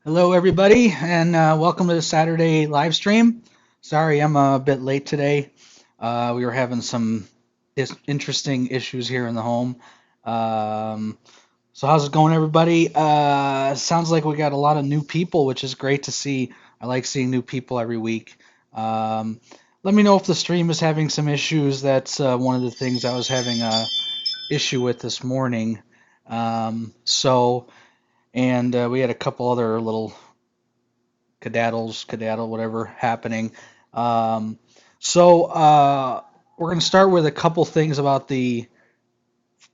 Hello, everybody, and welcome to the Saturday live stream. Sorry, I'm a bit late today. We were having some interesting issues here in the home. Um, so, how's it going, everybody? Sounds like we got a lot of new people, which is great to see. I like seeing new people every week. Um, Let me know if the stream is having some issues. That's one of the things I was having a issue with this morning. And we had a couple other little cadaddle, whatever, happening. Um, so we're going to start with a couple things about the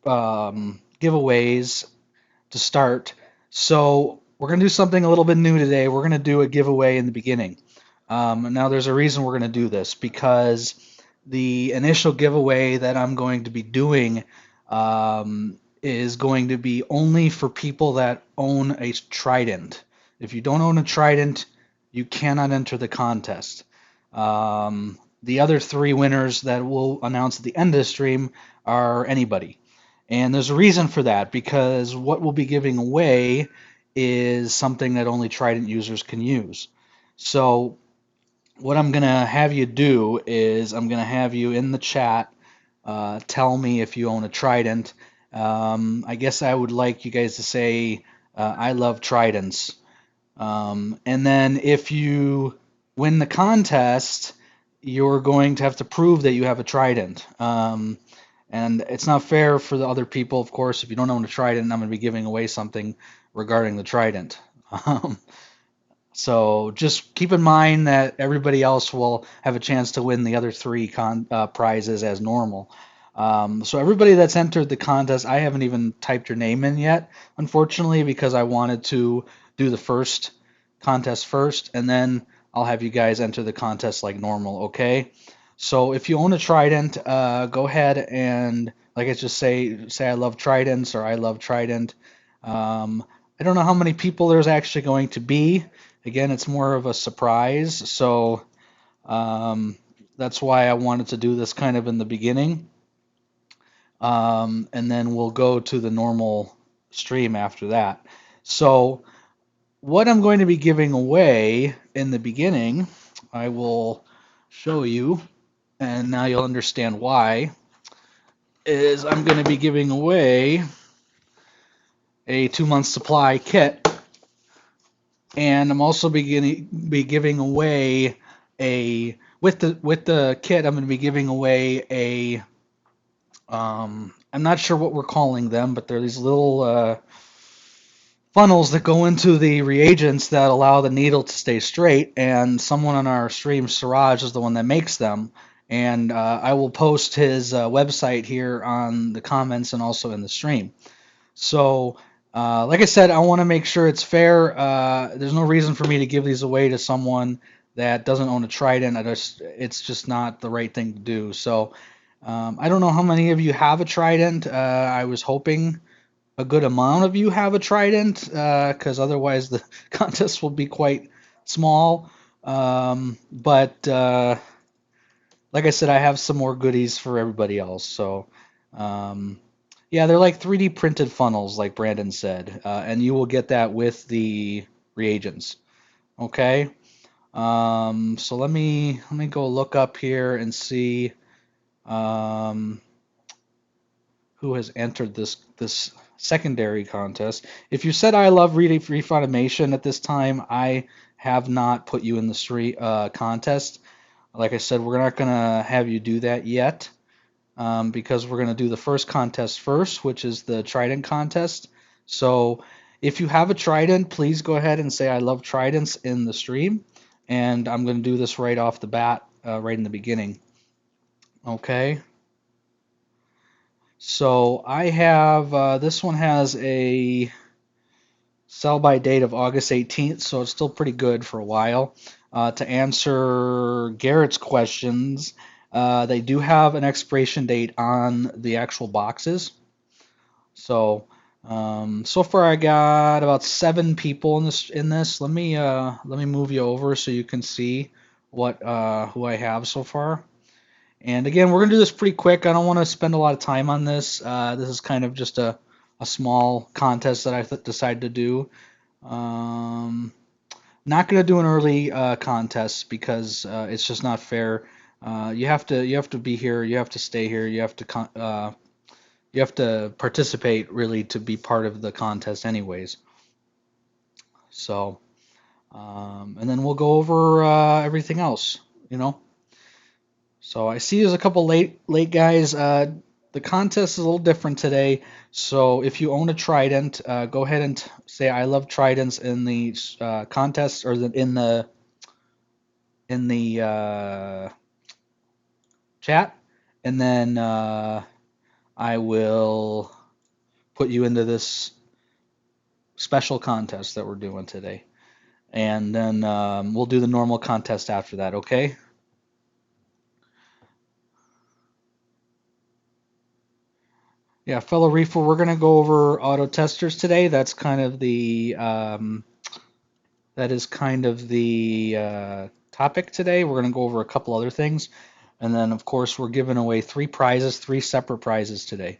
giveaways to start. So we're going to do something a little bit new today. We're going to do a giveaway in the beginning. Now, there's a reason we're going to do this because the initial giveaway that I'm going to be doing is going to be only for people that own a Trident. If you don't own a Trident, you cannot enter the contest. The other three winners that we'll announce at the end of the stream are anybody. And there's a reason for that because what we'll be giving away is something that only Trident users can use. So what I'm going to have you do is I'm going to have you in the chat tell me if you own a Trident. I guess I would like you guys to say, I love Tridents. And then if you win the contest, you're going to have to prove that you have a Trident. And it's not fair for the other people, of course. If you don't own a Trident, I'm going to be giving away something regarding the Trident. Um, so just keep in mind that everybody else will have a chance to win the other three prizes as normal. So everybody that's entered the contest, I haven't even typed your name in yet, unfortunately, because I wanted to do the first contest first, and then I'll have you guys enter the contest like normal, okay? So if you own a Trident, go ahead and, like I just say I love Tridents or I love Trident. I don't know how many people there's actually going to be. Again, it's more of a surprise, so um, that's why I wanted to do this kind of in the beginning. And then we'll go to the normal stream after that. So, what I'm going to be giving away in the beginning, I will show you, and now you'll understand why, is I'm going to be giving away a 2 month supply kit, and I'm also be giving away a with the kit. I'm going to be giving away a I'm not sure what we're calling them, but they're these little funnels that go into the reagents that allow the needle to stay straight. And someone on our stream, Siraj, is the one that makes them. And I will post his website here on the comments and also in the stream. So, like I said, I want to make sure it's fair. There's no reason for me to give these away to someone that doesn't own a Trident. It's just not the right thing to do. So, I don't know how many of you have a Trident. I was hoping a good amount of you have a Trident, because otherwise the contest will be quite small. But like I said, I have some more goodies for everybody else. So, um, yeah, they're like 3D printed funnels, like Brandon said, and you will get that with the reagents. Okay. So let me go look up here and see um, who has entered this secondary contest. If you said I love Reef Automation at this time, I have not put you in the street contest. Like I said, we're not gonna have you do that yet, because we're gonna do the first contest first, which is the Trident contest. So if you have a Trident, please go ahead and say I love Tridents in the stream, and I'm gonna do this right off the bat, right in the beginning. Okay. So I have this one has a sell by date of August 18th, so it's still pretty good for a while. To answer Garrett's questions, they do have an expiration date on the actual boxes. So far I got about 7 people in this. Let me move you over so you can see what who I have so far. And again, we're gonna do this pretty quick. I don't want to spend a lot of time on this. This is kind of just a small contest that I decided to do. Not going to do an early contest because it's just not fair. You have to be here. You have to stay here. You have to participate really to be part of the contest, anyways. So, and then we'll go over everything else. You know. So I see there's a couple late guys. The contest is a little different today. So if you own a Trident, go ahead and say I love Tridents in the contest or in the chat, and then I will put you into this special contest that we're doing today, and then we'll do the normal contest after that. Okay? Yeah, fellow reefer, we're gonna go over auto testers today. That is kind of the topic today. We're going to go over a couple other things. And then, of course, we're giving away three separate prizes today,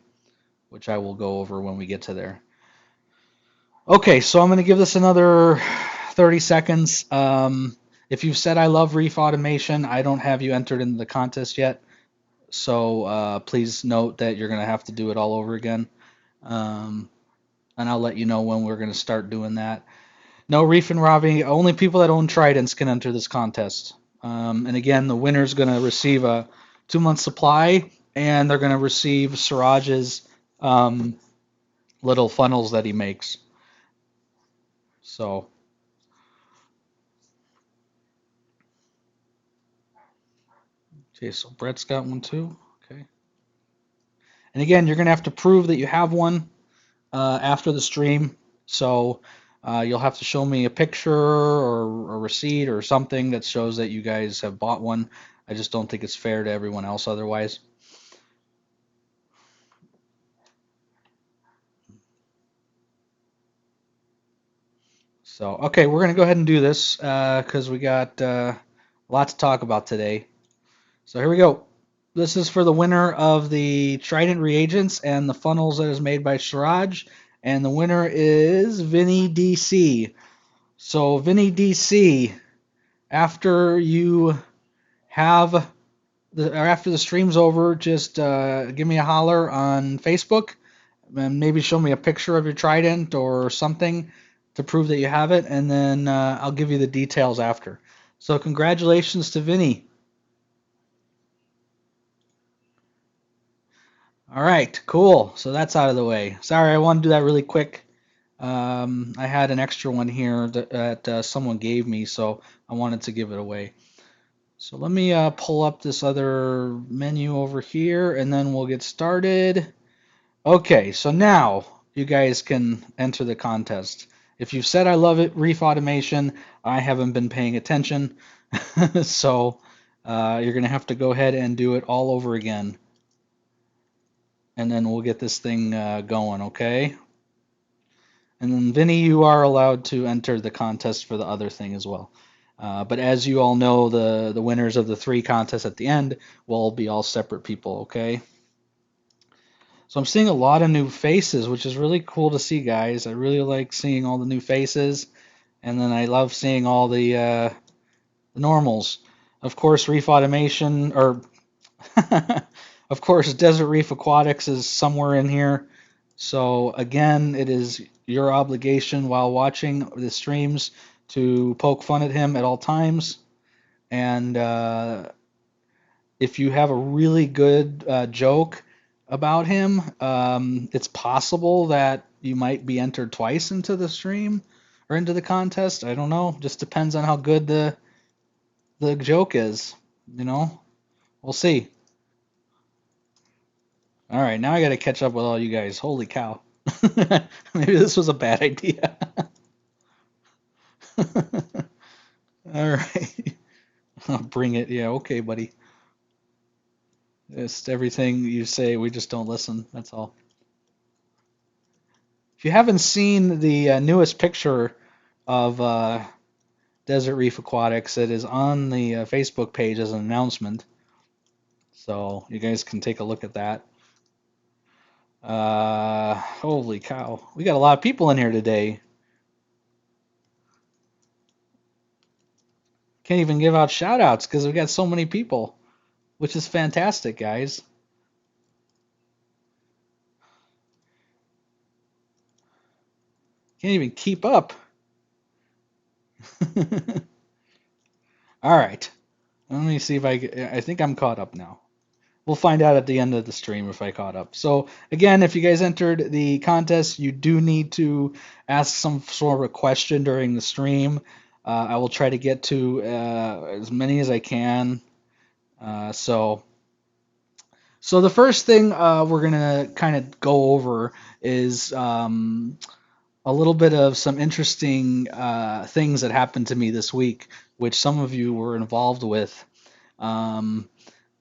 which I will go over when we get to there. Okay, so I'm going to give this another 30 seconds. If you've said I love Reef Automation, I don't have you entered into the contest yet. So please note that you're going to have to do it all over again. And I'll let you know when we're going to start doing that. No reef and robbing. Only people that own tridents can enter this contest. And again, the winner's going to receive a 2 month supply, and they're going to receive Siraj's little funnels that he makes. So, okay, so Brett's got one too. Okay. And again, you're going to have to prove that you have one after the stream. So you'll have to show me a picture or a receipt or something that shows that you guys have bought one. I just don't think it's fair to everyone else otherwise. So, okay, we're going to go ahead and do this because we got a lot to talk about today. So, here we go. This is for the winner of the Trident reagents and the funnels that is made by Siraj. And the winner is Vinny DC. So, Vinny DC, after you have or after the stream's over, just give me a holler on Facebook and maybe show me a picture of your Trident or something to prove that you have it, and then I'll give you the details after. So congratulations to Vinny. All right, cool. So that's out of the way. Sorry, I want to do that really quick. I had an extra one here that someone gave me, so I wanted to give it away. So let me pull up this other menu over here, and then we'll get started. Okay, so now you guys can enter the contest. If you've said I love it, Reef Automation, I haven't been paying attention. So you're going to have to go ahead and do it all over again. And then we'll get this thing going, okay? And then, Vinny, you are allowed to enter the contest for the other thing as well. But as you all know, the winners of the three contests at the end will be all separate people, okay? So I'm seeing a lot of new faces, which is really cool to see, guys. I really like seeing all the new faces, and then I love seeing all the normals. Of course, Reef Automation, or of course, Desert Reef Aquatics is somewhere in here. So again, it is your obligation while watching the streams to poke fun at him at all times. And if you have a really good joke about him, it's possible that you might be entered twice into the stream or into the contest. I don't know. Just depends on how good the joke is. You know, we'll see. All right, now I got to catch up with all you guys. Holy cow! Maybe this was a bad idea. All right, I'll bring it. Yeah, okay, buddy. Just everything you say, we just don't listen. That's all. If you haven't seen the newest picture of Desert Reef Aquatics, it is on the Facebook page as an announcement. So you guys can take a look at that. Holy cow. We got a lot of people in here today. Can't even give out shout outs because we got so many people, which is fantastic, guys. Can't even keep up. All right. Let me see if I think I'm caught up now. We'll find out at the end of the stream if I caught up. So again, if you guys entered the contest, you do need to ask some sort of a question during the stream. I will try to get to as many as I can. Uh, so, so the first thing we're gonna kind of go over is a little bit of some interesting things that happened to me this week, which some of you were involved with. Um,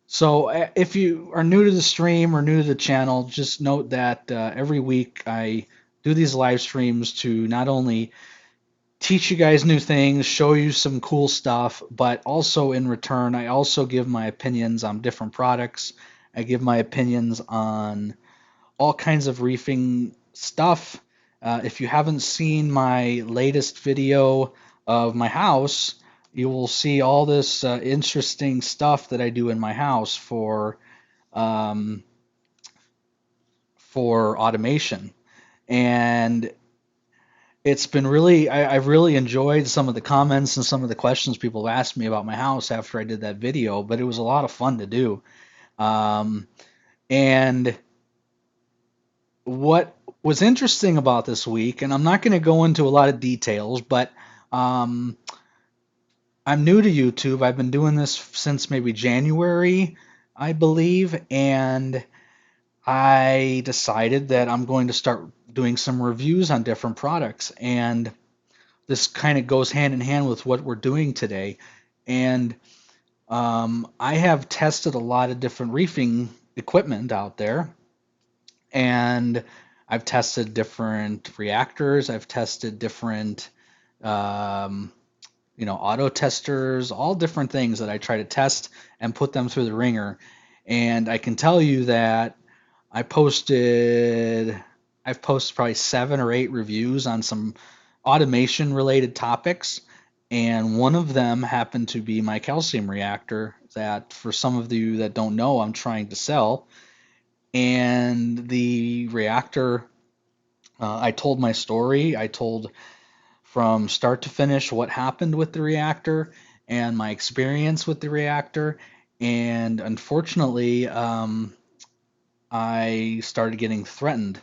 so if you are new to the stream or new to the channel, just note that every week I do these live streams to not only teach you guys new things, show you some cool stuff, but also in return, I also give my opinions on different products. I give my opinions on all kinds of reefing stuff. If you haven't seen my latest video of my house, you will see all this interesting stuff that I do in my house um, for automation. And it's been really, I've really enjoyed some of the comments and some of the questions people have asked me about my house after I did that video, but it was a lot of fun to do. Um, and what was interesting about this week, and I'm not going to go into a lot of details, but um, I'm new to YouTube. I've been doing this since maybe January, I believe, and I decided that I'm going to start doing some reviews on different products. And this kind of goes hand in hand with what we're doing today. And I have tested a lot of different reefing equipment out there, and I've tested different reactors. I've tested different, um, auto testers, all different things that I try to test and put them through the ringer. And I can tell you that I posted, I've posted probably 7 or 8 reviews on some automation related topics. And one of them happened to be my calcium reactor that, for some of you that don't know, I'm trying to sell. And the reactor, I told my story. I told from start to finish what happened with the reactor and my experience with the reactor. And unfortunately, I started getting threatened.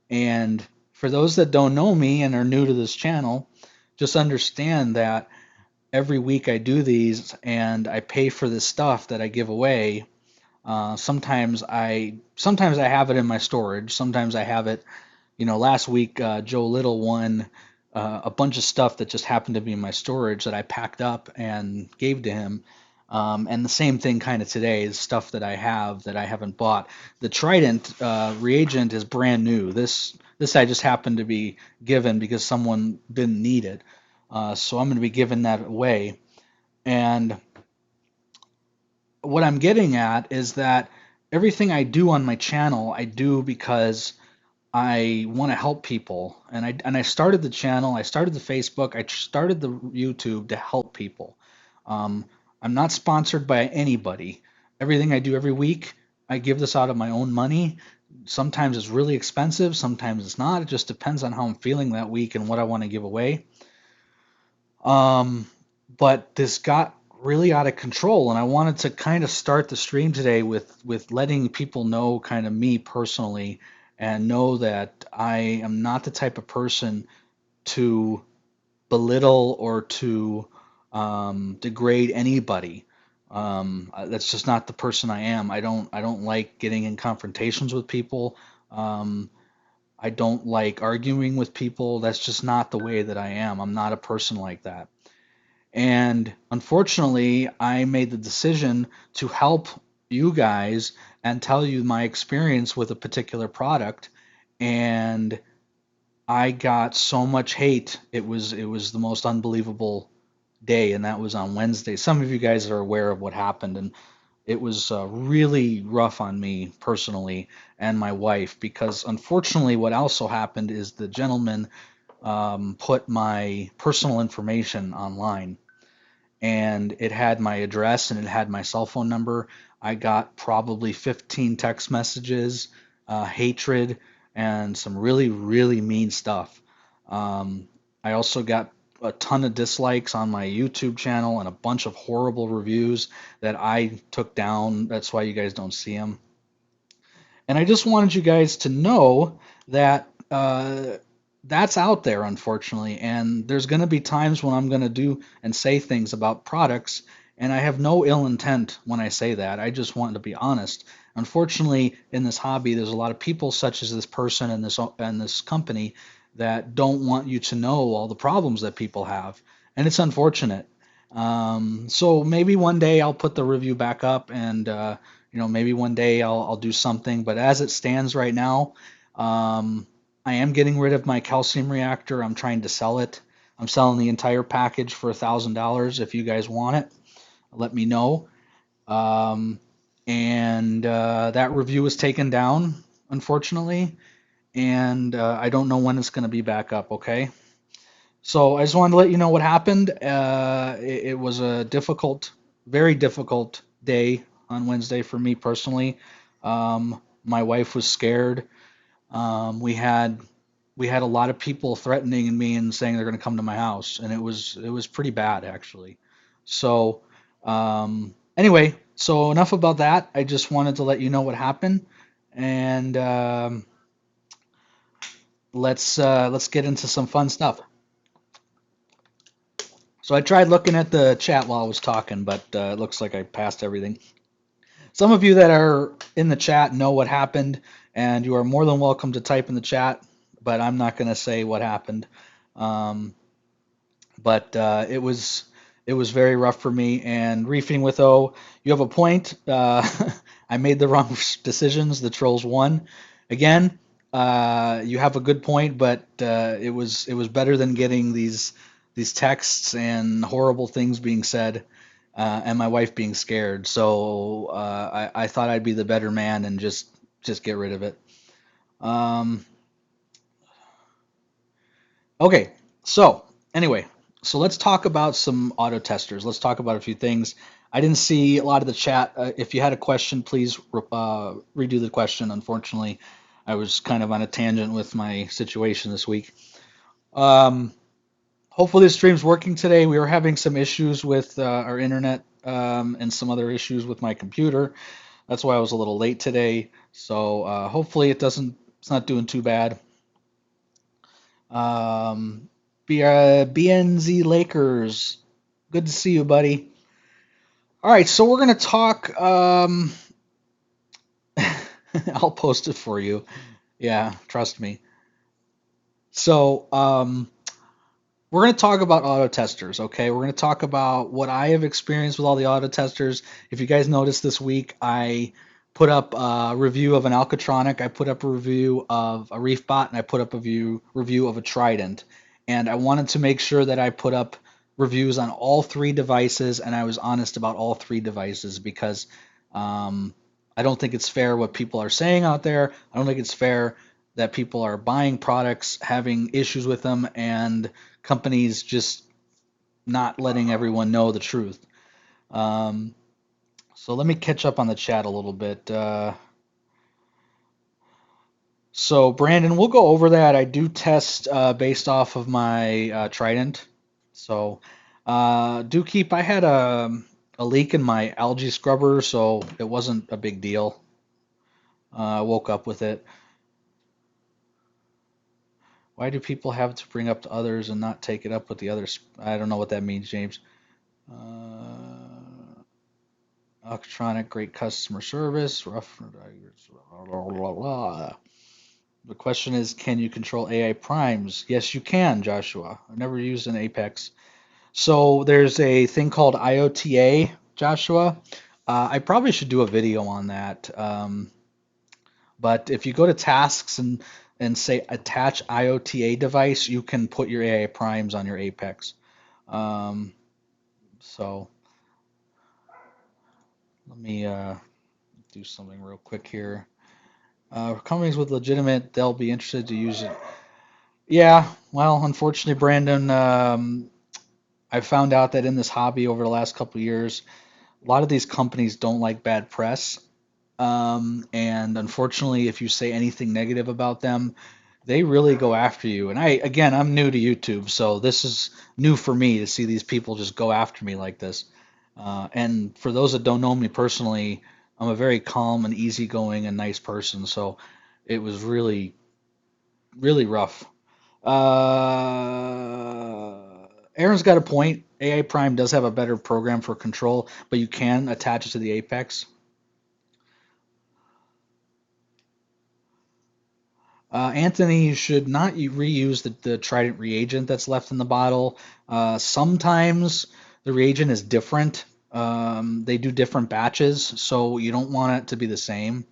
And for those that don't know me and are new to this channel, just understand that every week I do these and I pay for this stuff that I give away. Sometimes I have it in my storage. Sometimes I have it. Last week Joe Little won a bunch of stuff that just happened to be in my storage that I packed up and gave to him. And the same thing kind of today is stuff that I have that I haven't bought. The Trident reagent is brand new. This I just happened to be given because someone didn't need it. So I'm going to be giving that away. And what I'm getting at is that everything I do on my channel, I do because I want to help people. And I started the channel, I started the Facebook, I started the YouTube to help people. Um, I'm not sponsored by anybody. Everything I do every week, I give this out of my own money. Sometimes it's really expensive, sometimes it's not. It just depends on how I'm feeling that week and what I want to give away. Um, but this got really out of control, and I wanted to kind of start the stream today with letting people know kind of me personally and know that I am not the type of person to belittle or to degrade anybody. That's just not the person I am. I don't like getting in confrontations with people. Um, I don't like arguing with people. That's just not the way that I am. I'm not a person like that. And unfortunately, I made the decision to help you guys and tell you my experience with a particular product. And I got so much hate. It was the most unbelievable day, and that was on Wednesday. Some of you guys are aware of what happened, and it was really rough on me personally and my wife because unfortunately, what also happened is the gentleman put my personal information online, and it had my address and it had my cell phone number. I got probably 15 text messages, hatred, and some really, really mean stuff. Um, I also got a ton of dislikes on my YouTube channel and a bunch of horrible reviews that I took down. That's why you guys don't see them. And I just wanted you guys to know that that's out there, unfortunately. And there's going to be times when I'm going to do and say things about products, and I have no ill intent when I say that. I just want to be honest. Unfortunately, in this hobby, there's a lot of people, such as this person and this company, that don't want you to know all the problems that people have, and it's unfortunate. So maybe one day I'll put the review back up, and maybe one day I'll do something. But as it stands right now, um, I am getting rid of my calcium reactor. I'm trying to sell it. I'm selling the entire package for $1,000. If you guys want it, let me know. Um, and that review was taken down, unfortunately, and I don't know when it's going to be back up. Okay. So I just wanted to let you know what happened. It was a difficult, very difficult day on Wednesday for me personally. My wife was scared. We had a lot of people threatening me and saying they're going to come to my house, and it was pretty bad actually. So anyway, so enough about that. I just wanted to let you know what happened, and let's get into some fun stuff. So I tried looking at the chat while I was talking, but it looks like I passed everything. Some of you that are in the chat know what happened, and you are more than welcome to type in the chat, but I'm not going to say what happened. Um, but it was very rough for me. And reefing with O, you have a point. I made the wrong decisions. The trolls won. Again, you have a good point, but it was better than getting these texts and horrible things being said, and my wife being scared. So I thought I'd be the better man and just get rid of it. Um, Okay, so anyway, so let's talk about some auto testers. Let's talk about a few things. I didn't see a lot of the chat. If you had a question, please redo the question. Unfortunately, I was kind of on a tangent with my situation this week. Um, Hopefully, the stream's working today. We were having some issues with our internet and some other issues with my computer. That's why I was a little late today. So hopefully, it's not doing too bad. Um, BNZ Lakers. Good to see you, buddy. All right, so we're gonna talk. I'll post it for you. Yeah, trust me. So, we're going to talk about auto testers, okay? We're going to talk about what I have experienced with all the auto testers. If you guys noticed this week, I put up a review of an Alcatronic, I put up a review of a Reef Bot, and I put up a review of a Trident. And I wanted to make sure that I put up reviews on all three devices, and I was honest about all three devices because um, I don't think it's fair what people are saying out there. I don't think it's fair that people are buying products, having issues with them, and companies just not letting everyone know the truth. Um, so let me catch up on the chat a little bit. So Brandon, we'll go over that. I do test based off of my Trident. So do keep. I had a leak in my algae scrubber, so it wasn't a big deal. I woke up with it. Why do people have to bring up to others and not take it up with the others? I don't know what that means, James. Electronic, great customer service. Rough. The question is, can you control AI primes? Yes, you can, Joshua. I've never used an Apex. So there's a thing called IOTA, Joshua. I probably should do a video on that. But if you go to tasks and say attach IOTA device, you can put your AI primes on your Apex. So let me do something real quick here. Companies with legitimate, they'll be interested to use it. Yeah, well, unfortunately, Brandon, I found out that in this hobby over the last couple of years, a lot of these companies don't like bad press. And unfortunately, if you say anything negative about them, they really go after you. And again, I'm new to YouTube, so this is new for me to see these people just go after me like this. And for those that don't know me personally, I'm a very calm and easygoing and nice person, so it was really, really rough. Aaron's got a point. AI Prime does have a better program for control, but you can attach it to the Apex. Anthony, you should not reuse the Trident reagent that's left in the bottle. Sometimes the reagent is different. They do different batches, so you don't want it to be the same.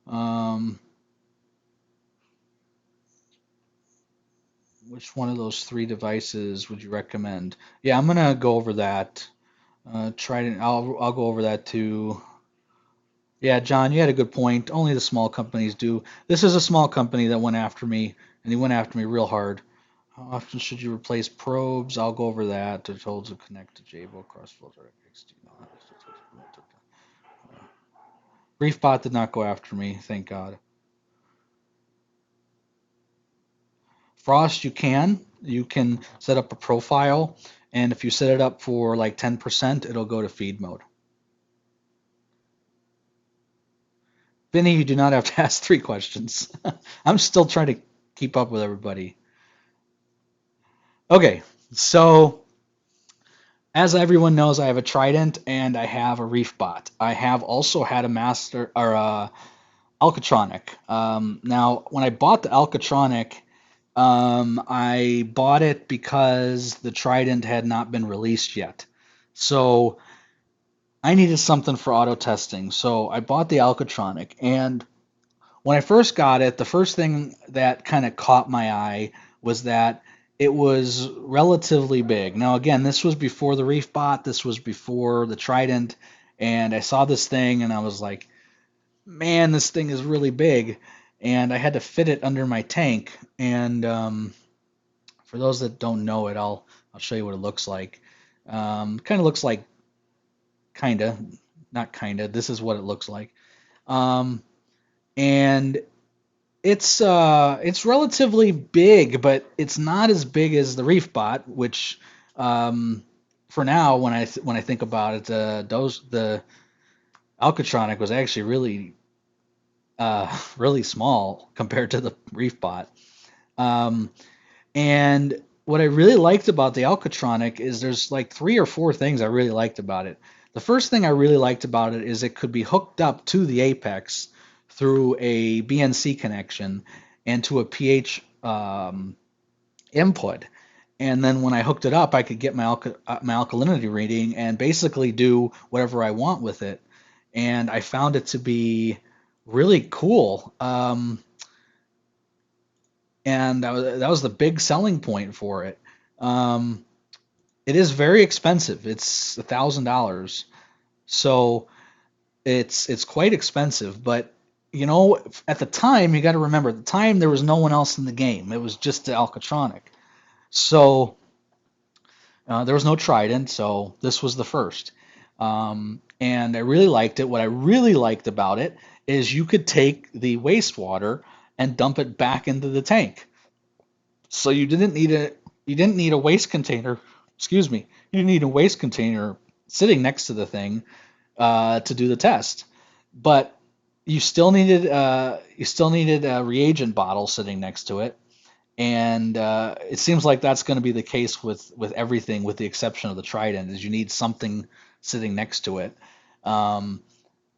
Um, which one of those three devices would you recommend? Yeah, I'm gonna go over that. Trident, I'll go over that too. Yeah, John, you had a good point. Only the small companies do. This is a small company that went after me, and they went after me real hard. How often should you replace probes? I'll go over that. They're told to connect to Jabo crossfilter XT. Briefbot did not go after me, thank God. Frost, you can. You can set up a profile, and if you set it up for like 10%, it'll go to feed mode. Vinny, you do not have to ask three questions. I'm still trying to keep up with everybody. Okay, so as everyone knows, I have a Trident and I have a Reef Bot. I have also had a Master or a Alcatronic. Now, when I bought the Alcatronic, I bought it because the Trident had not been released yet. So I needed something for auto testing. So I bought the Alcatronic. And when I first got it, the first thing that kind of caught my eye was that it was relatively big. Now, again, this was before the Reef Bot, this was before the Trident. And I saw this thing and I was like, man, this thing is really big, and I had to fit it under my tank. And for those that don't know it, I'll show you what it looks like. Kind of looks like kinda, not kinda. This is what it looks like, um, and it's relatively big, but it's not as big as the Reef Bot, which for now, when I think about it, the Alcatronic was actually really small compared to the Reef Bot. Um, and what I really liked about the Alcatronic is there's like three or four things I really liked about it. The first thing I really liked about it is it could be hooked up to the Apex through a BNC connection and to a pH input. And then when I hooked it up, I could get my alkalinity reading and basically do whatever I want with it. And I found it to be really cool. And that was the big selling point for it. Um, it is very expensive. It's $1,000, so it's quite expensive. But at the time, you got to remember, at the time there was no one else in the game. It was just the Alcatronic. So there was no Trident, so this was the first. And I really liked it. What I really liked about it is you could take the wastewater and dump it back into the tank. So you didn't need a waste container. Excuse me. You didn't need a waste container sitting next to the thing to do the test, but you still needed a reagent bottle sitting next to it, and it seems like that's going to be the case with everything, with the exception of the Trident, is you need something sitting next to it. Um,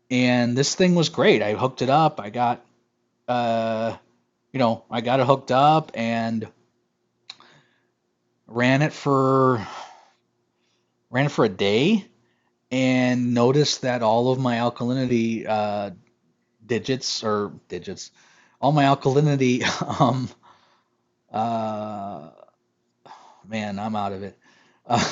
and this thing was great. I hooked it up. Uh, I got it hooked up and ran it for a day and noticed that all of my alkalinity digits, all my alkalinity, uh, man, I'm out of it. Uh,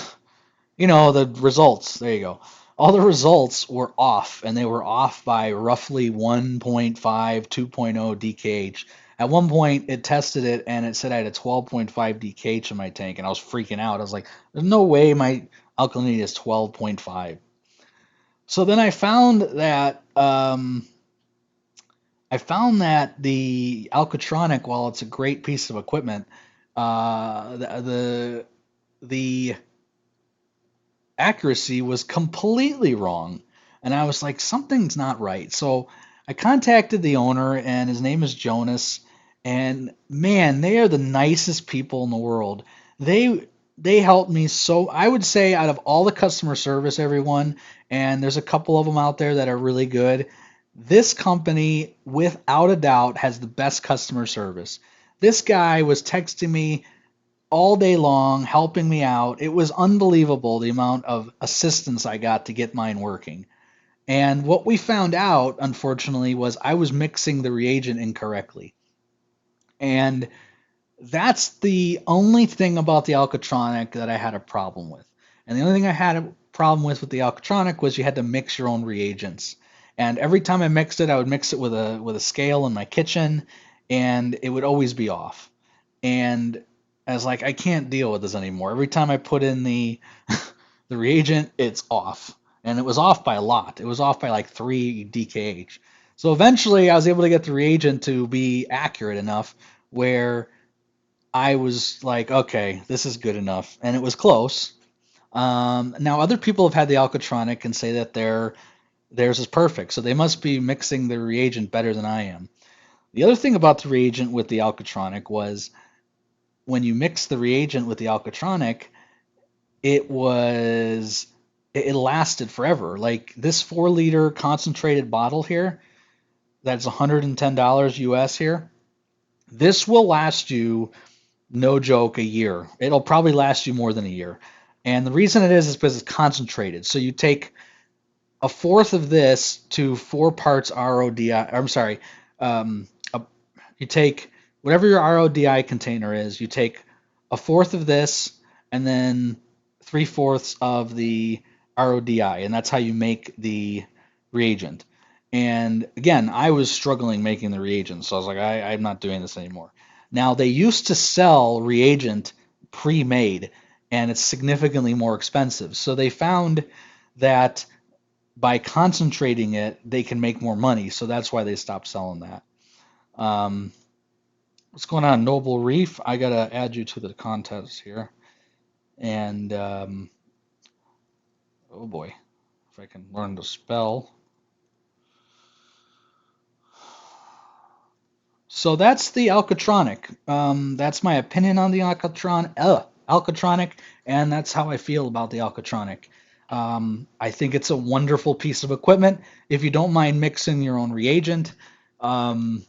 the results. There you go. all the results were off, and they were off by roughly 1.5, 2.0 DKH. At one point, it tested it, and it said I had a 12.5 DKH in my tank, and I was freaking out. I was like, "There's no way my alkalinity is 12.5." So then I found that the Alcatronic, while it's a great piece of equipment, the accuracy was completely wrong. And I was like, something's not right. So I contacted the owner, and his name is Jonas. And man, they are the nicest people in the world. They helped me so. I would say out of all the customer service, everyone, and there's a couple of them out there that are really good. This company, without a doubt, has the best customer service. This guy was texting me all day long, helping me out. It was unbelievable the amount of assistance I got to get mine working. And what we found out, unfortunately, was I was mixing the reagent incorrectly. And that's the only thing about the Alcatronic that I had a problem with. And the only thing I had a problem with the Alcatronic was you had to mix your own reagents. And every time I mixed it, I would mix it with a scale in my kitchen, and it would always be off. And I was like, I can't deal with this anymore. Every time I put in the the reagent, it's off. And it was off by a lot. It was off by like 3 DKH. So eventually I was able to get the reagent to be accurate enough where I was like, okay, this is good enough. And it was close. Now other people have had the Alcatronic and say that theirs is perfect. So they must be mixing the reagent better than I am. The other thing about the reagent with the Alcatronic was when you mix the reagent with the Alcatronic, it was it lasted forever. Like this 4 liter concentrated bottle here, that's $110 US here. This will last you, no joke, a year. It'll probably last you more than a year. And the reason it is because it's concentrated. So you take a fourth of this to 4 parts RODI. I'm sorry, um, a, you take whatever your RODI container is, you take a fourth of this and then 3/4 of the RODI, and that's how you make the reagent. And again, I was struggling making the reagent, so I was like, I'm not doing this anymore. Now, they used to sell reagent pre-made, and it's significantly more expensive. So they found that by concentrating it, they can make more money. So that's why they stopped selling that. Um, what's going on, Noble Reef? I gotta add you to the contest here. And oh boy, if I can learn to spell. So that's the Alcatronic. That's my opinion on the Alcatronic, and that's how I feel about the Alcatronic. I think it's a wonderful piece of equipment. If you don't mind mixing your own reagent, um,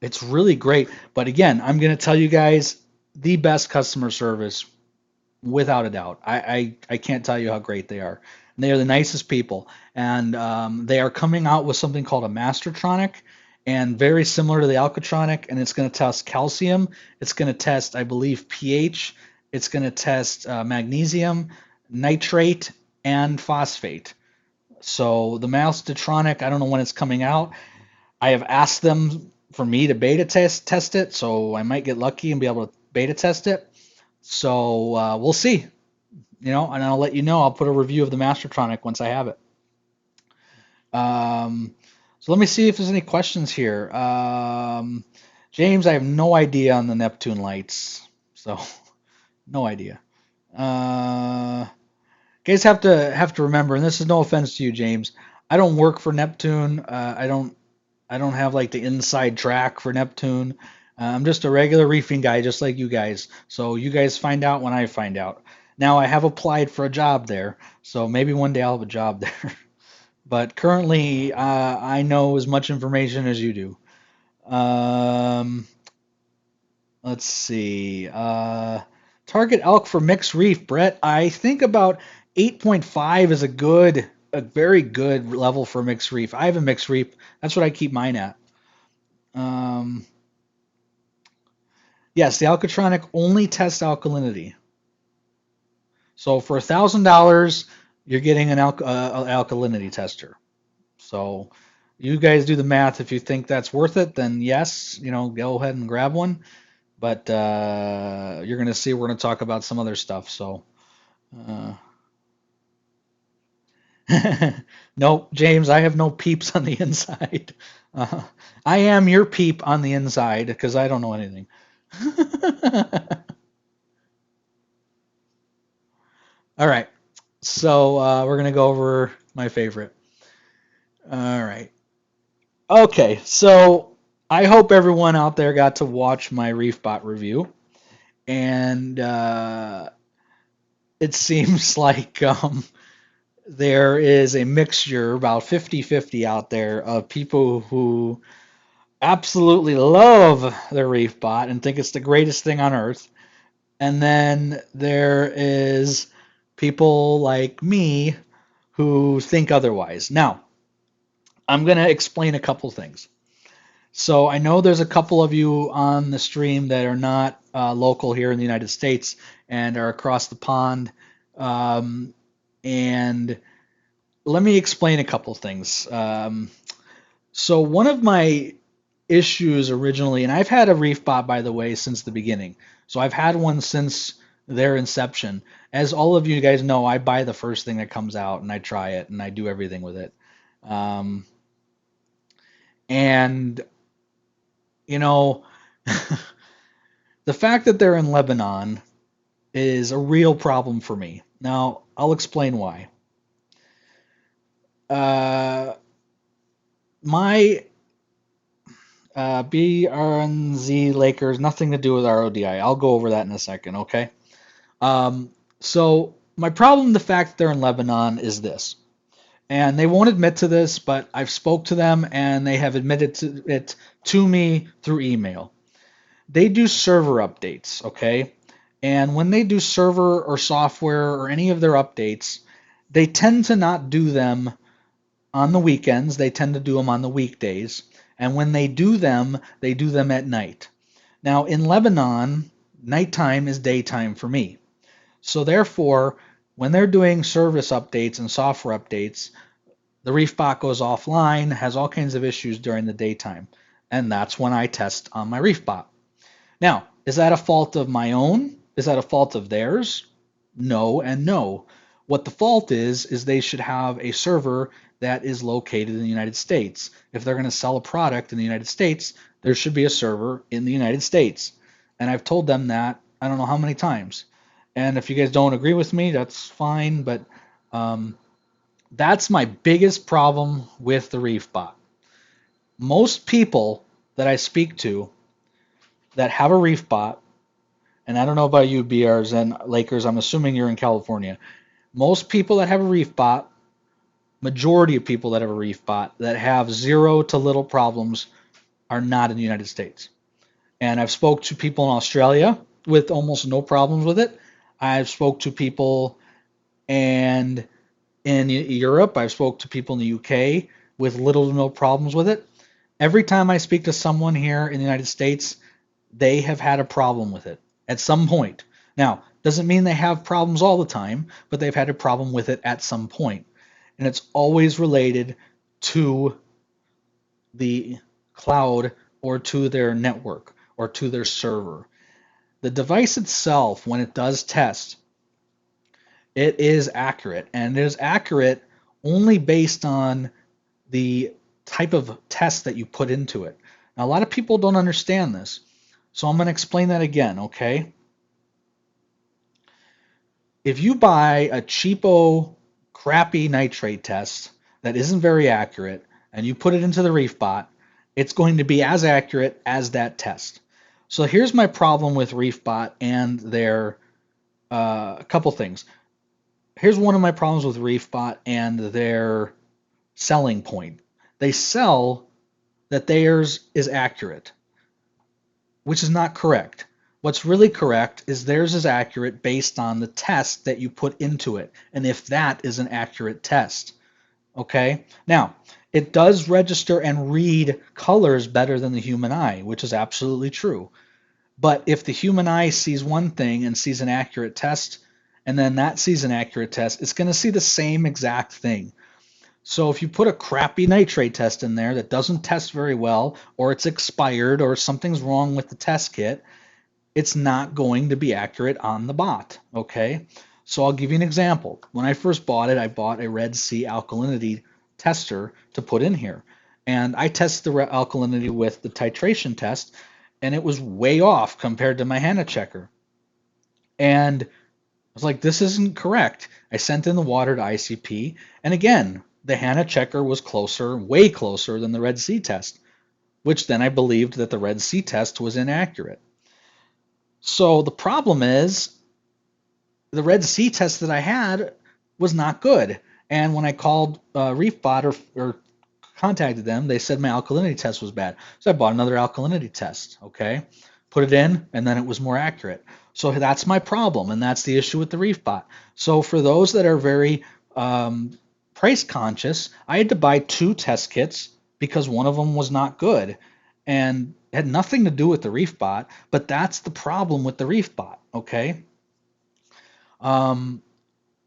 it's really great. But again, I'm going to tell you guys the best customer service without a doubt. I can't tell you how great they are. And they are the nicest people. And they are coming out with something called a Mastertronic, and very similar to the Alcatronic. And it's going to test calcium. It's going to test, I believe, pH. It's going to test magnesium, nitrate, and phosphate. So the Mastertronic, I don't know when it's coming out. I have asked them for me to beta test it, so I might get lucky and be able to beta test it. So we'll see, and I'll let you know. I'll put a review of the Mastertronic once I have it. So let me see if there's any questions here. James, I have no idea on the Neptune lights, so no idea. Guys have to remember, and this is no offense to you, James. I don't work for Neptune. I don't have like the inside track for Neptune. I'm just a regular reefing guy, just like you guys. So you guys find out when I find out. Now I have applied for a job there, so maybe one day I'll have a job there. But currently, I know as much information as you do. Um, let's see. Target elk for mixed reef, Brett. I think about 8.5 is a very good level for mixed reef. I have a mixed reef. That's what I keep mine at. Um, yes, the Alcatronic only tests alkalinity. So for $1,000, you're getting an alkalinity tester. So you guys do the math. If you think that's worth it, then yes, go ahead and grab one. But you're going to see we're going to talk about some other stuff. So uh, nope, James, I have no peeps on the inside. Uh, I am your peep on the inside because I don't know anything. All right, so we're going to go over my favorite. All right. Okay, so I hope everyone out there got to watch my ReefBot review, and it seems like there is a mixture, about 50-50 out there, of people who absolutely love their ReefBot and think it's the greatest thing on earth, and then there is people like me who think otherwise. Now, I'm going to explain a couple things. So I know there's a couple of you on the stream that are not local here in the United States and are across the pond. And let me explain a couple things. So one of my issues originally, and I've had a ReefBot, by the way, since the beginning. So I've had one since their inception. As all of you guys know, I buy the first thing that comes out and I try it and I do everything with it. Um, and you know, the fact that they're in Lebanon is a real problem for me. Now, I'll explain why. Uh, my BRNZ Lakers, nothing to do with RODI. I'll go over that in a second, okay? So, my problem, the fact that they're in Lebanon, is this. And they won't admit to this, but I've spoke to them and they have admitted to it to me through email. They do server updates, okay? And when they do server or software or any of their updates, they tend to not do them on the weekends. They tend to do them on the weekdays. And when they do them at night. Now, in Lebanon, nighttime is daytime for me. So therefore, when they're doing service updates and software updates, the ReefBot goes offline, has all kinds of issues during the daytime. And that's when I test on my ReefBot. Now, is that a fault of my own? Is that a fault of theirs? No and no. What the fault is they should have a server that is located in the United States. If they're going to sell a product in the United States, there should be a server in the United States. And I've told them that I don't know how many times. And if you guys don't agree with me, that's fine. But that's my biggest problem with the ReefBot. Most people that I speak to that have a ReefBot, and I don't know about you, BRs and Lakers, I'm assuming you're in California. Most people that have a ReefBot, majority of people that have a ReefBot that have zero to little problems are not in the United States. And I've spoke to people in Australia with almost no problems with it. I've spoke to people and in Europe, I've spoke to people in the UK with little to no problems with it. Every time I speak to someone here in the United States, they have had a problem with it at some point. Now, doesn't mean they have problems all the time, but they've had a problem with it at some point. And it's always related to the cloud or to their network or to their server. The device itself, when it does test, it is accurate. And it is accurate only based on the type of test that you put into it. Now, a lot of people don't understand this. So I'm going to explain that again, okay? If you buy a cheapo, crappy nitrate test that isn't very accurate and you put it into the ReefBot, it's going to be as accurate as that test. So here's my problem with ReefBot and their a couple things. Here's one of my problems with ReefBot and their selling point. They sell that theirs is accurate, which is not correct. What's really correct is theirs is accurate based on the test that you put into it, and if that is an accurate test. Okay? Now, it does register and read colors better than the human eye, which is absolutely true. But if the human eye sees one thing and sees an accurate test, and then that sees an accurate test, it's going to see the same exact thing. So if you put a crappy nitrate test in there that doesn't test very well, or it's expired, or something's wrong with the test kit, it's not going to be accurate on the bot, okay? So I'll give you an example. When I first bought it, I bought a Red Sea alkalinity tester to put in here. And I tested the alkalinity with the titration test, and it was way off compared to my HANA checker. And I was like, this isn't correct. I sent in the water to ICP, and again, the HANA checker was closer, way closer than the Red Sea test, which then I believed that the Red Sea test was inaccurate. So the problem is the Red Sea test that I had was not good. And when I called ReefBot or contacted them, they said my alkalinity test was bad. So I bought another alkalinity test, okay? Put it in, and then it was more accurate. So that's my problem, and that's the issue with the ReefBot. So for those that are very price conscious, I had to buy 2 test kits because one of them was not good. And it had nothing to do with the ReefBot, but that's the problem with the ReefBot, okay? Um,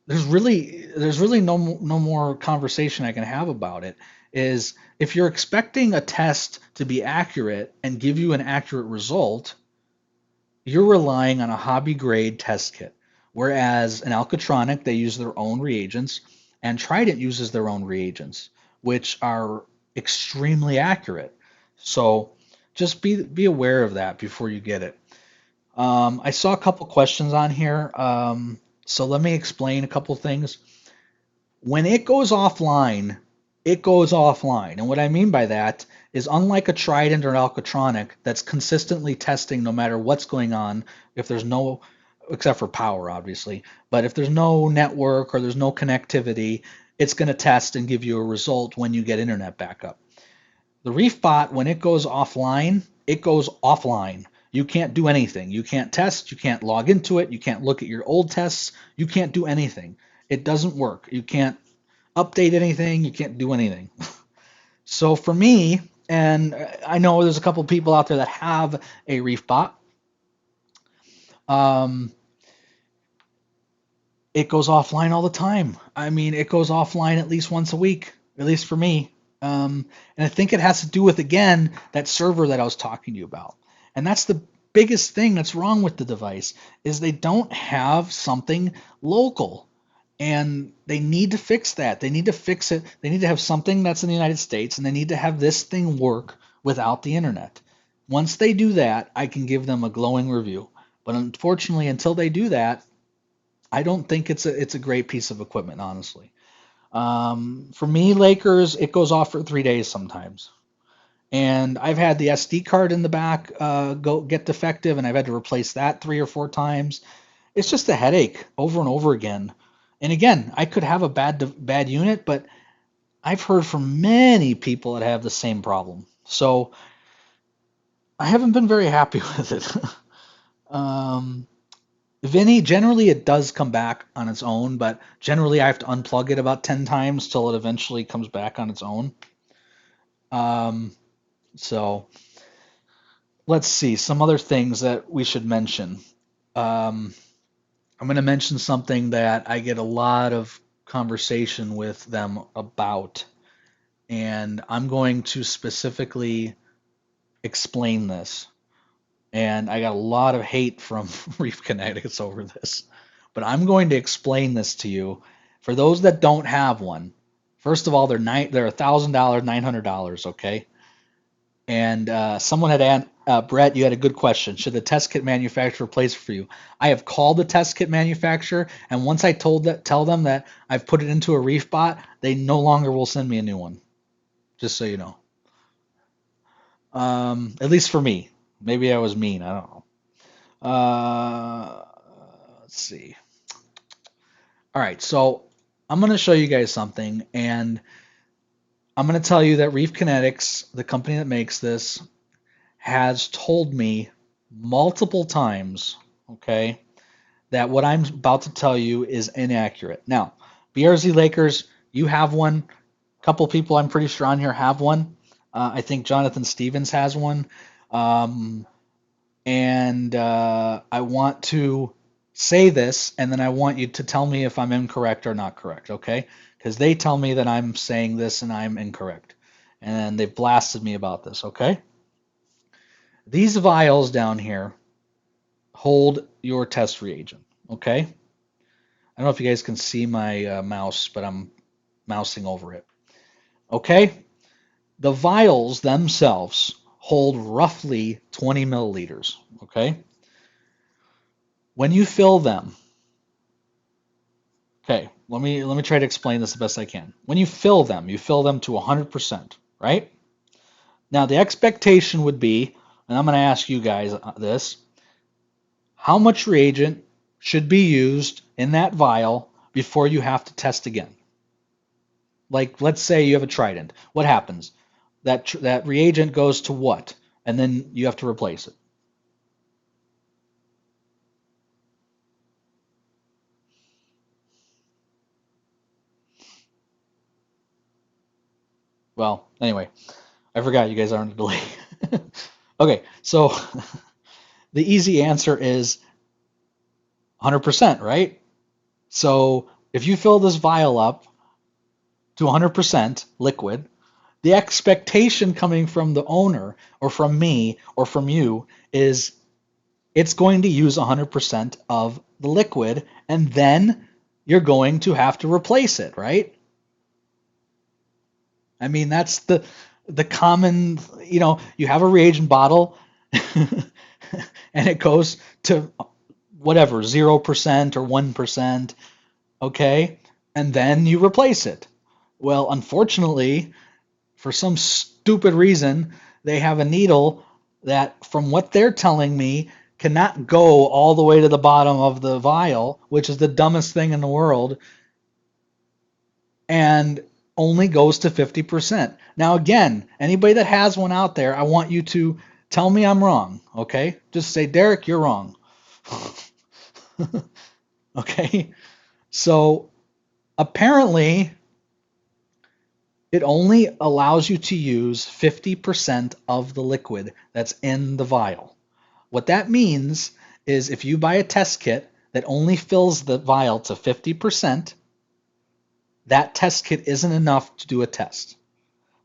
there's really no more conversation I can have about it. Is if you're expecting a test to be accurate and give you an accurate result, you're relying on a hobby grade test kit. Whereas an Alcatronic, they use their own reagents, and Trident uses their own reagents, which are extremely accurate. So just be aware of that before you get it. I saw a couple questions on here. So let me explain a couple things. When it goes offline, it goes offline. And what I mean by that is unlike a Trident or an Alcatronic that's consistently testing no matter what's going on, if there's no, except for power, obviously, but if there's no network or there's no connectivity, it's going to test and give you a result when you get internet backup. The ReefBot, when it goes offline, it goes offline. You can't do anything. You can't test. You can't log into it. You can't look at your old tests. You can't do anything. It doesn't work. You can't update anything. You can't do anything. So for me, and I know there's a couple people out there that have a ReefBot, um, it goes offline all the time. I mean, it goes offline at least once a week, at least for me. And I think it has to do with, again, that server that I was talking to you about. And that's the biggest thing that's wrong with the device is they don't have something local. And they need to fix that. They need to fix it. They need to have something that's in the United States, and they need to have this thing work without the internet. Once they do that, I can give them a glowing review. But unfortunately, until they do that, I don't think it's a great piece of equipment, honestly. For me, Lakers, it goes off for 3 days sometimes. And I've had the SD card in the back go get defective, and I've had to replace that 3 or 4 times. It's just a headache over and over again. And again, I could have a bad unit, but I've heard from many people that have the same problem. So I haven't been very happy with it. Vinny, generally it does come back on its own, but generally I have to unplug it about 10 times till it eventually comes back on its own. So let's see, some other things that we should mention. Um, I'm going to mention something that I get a lot of conversation with them about, and I'm going to specifically explain this. And I got a lot of hate from Reef Kinetics over this, but I'm going to explain this to you. For those that don't have one, first of all, they're $1,000, $900, okay? And someone had Brett, you had a good question. Should the test kit manufacturer place it for you? I have called the test kit manufacturer, and once I tell them that I've put it into a ReefBot, they no longer will send me a new one. Just so you know. At least for me. Maybe I was mean. I don't know. Let's see. All right, so I'm going to show you guys something, and I'm going to tell you that Reef Kinetics, the company that makes this, has told me multiple times, okay, that what I'm about to tell you is inaccurate. Now, BRZ Lakers, you have one. A couple people I'm pretty sure on here have one. I think Jonathan Stevens has one. And I want to say this, and then I want you to tell me if I'm incorrect or not correct, okay? Because they tell me that I'm saying this and I'm incorrect. And they've blasted me about this, okay? These vials down here hold your test reagent, okay? I don't know if you guys can see my mouse, but I'm mousing over it. Okay? The vials themselves hold roughly 20 milliliters, okay? When you fill them, okay, let me try to explain this the best I can. When you fill them to 100%, right? Now the expectation would be, and I'm going to ask you guys this, how much reagent should be used in that vial before you have to test again? Like, let's say you have a trident. What happens? That reagent goes to what? And then you have to replace it. Well, anyway, I forgot you guys are on a delay. Okay, so the easy answer is 100%, right? So if you fill this vial up to 100% liquid, the expectation coming from the owner or from me or from you is it's going to use 100% of the liquid, and then you're going to have to replace it, right? I mean, that's the common, you have a reagent bottle and it goes to whatever, 0% or 1%, okay? And then you replace it. Well, unfortunately, for some stupid reason, they have a needle that, from what they're telling me, cannot go all the way to the bottom of the vial, which is the dumbest thing in the world, and only goes to 50%. Now, again, anybody that has one out there, I want you to tell me I'm wrong, okay? Just say, Derek, you're wrong. Okay? So apparently, it only allows you to use 50% of the liquid that's in the vial. What that means is if you buy a test kit that only fills the vial to 50%, that test kit isn't enough to do a test.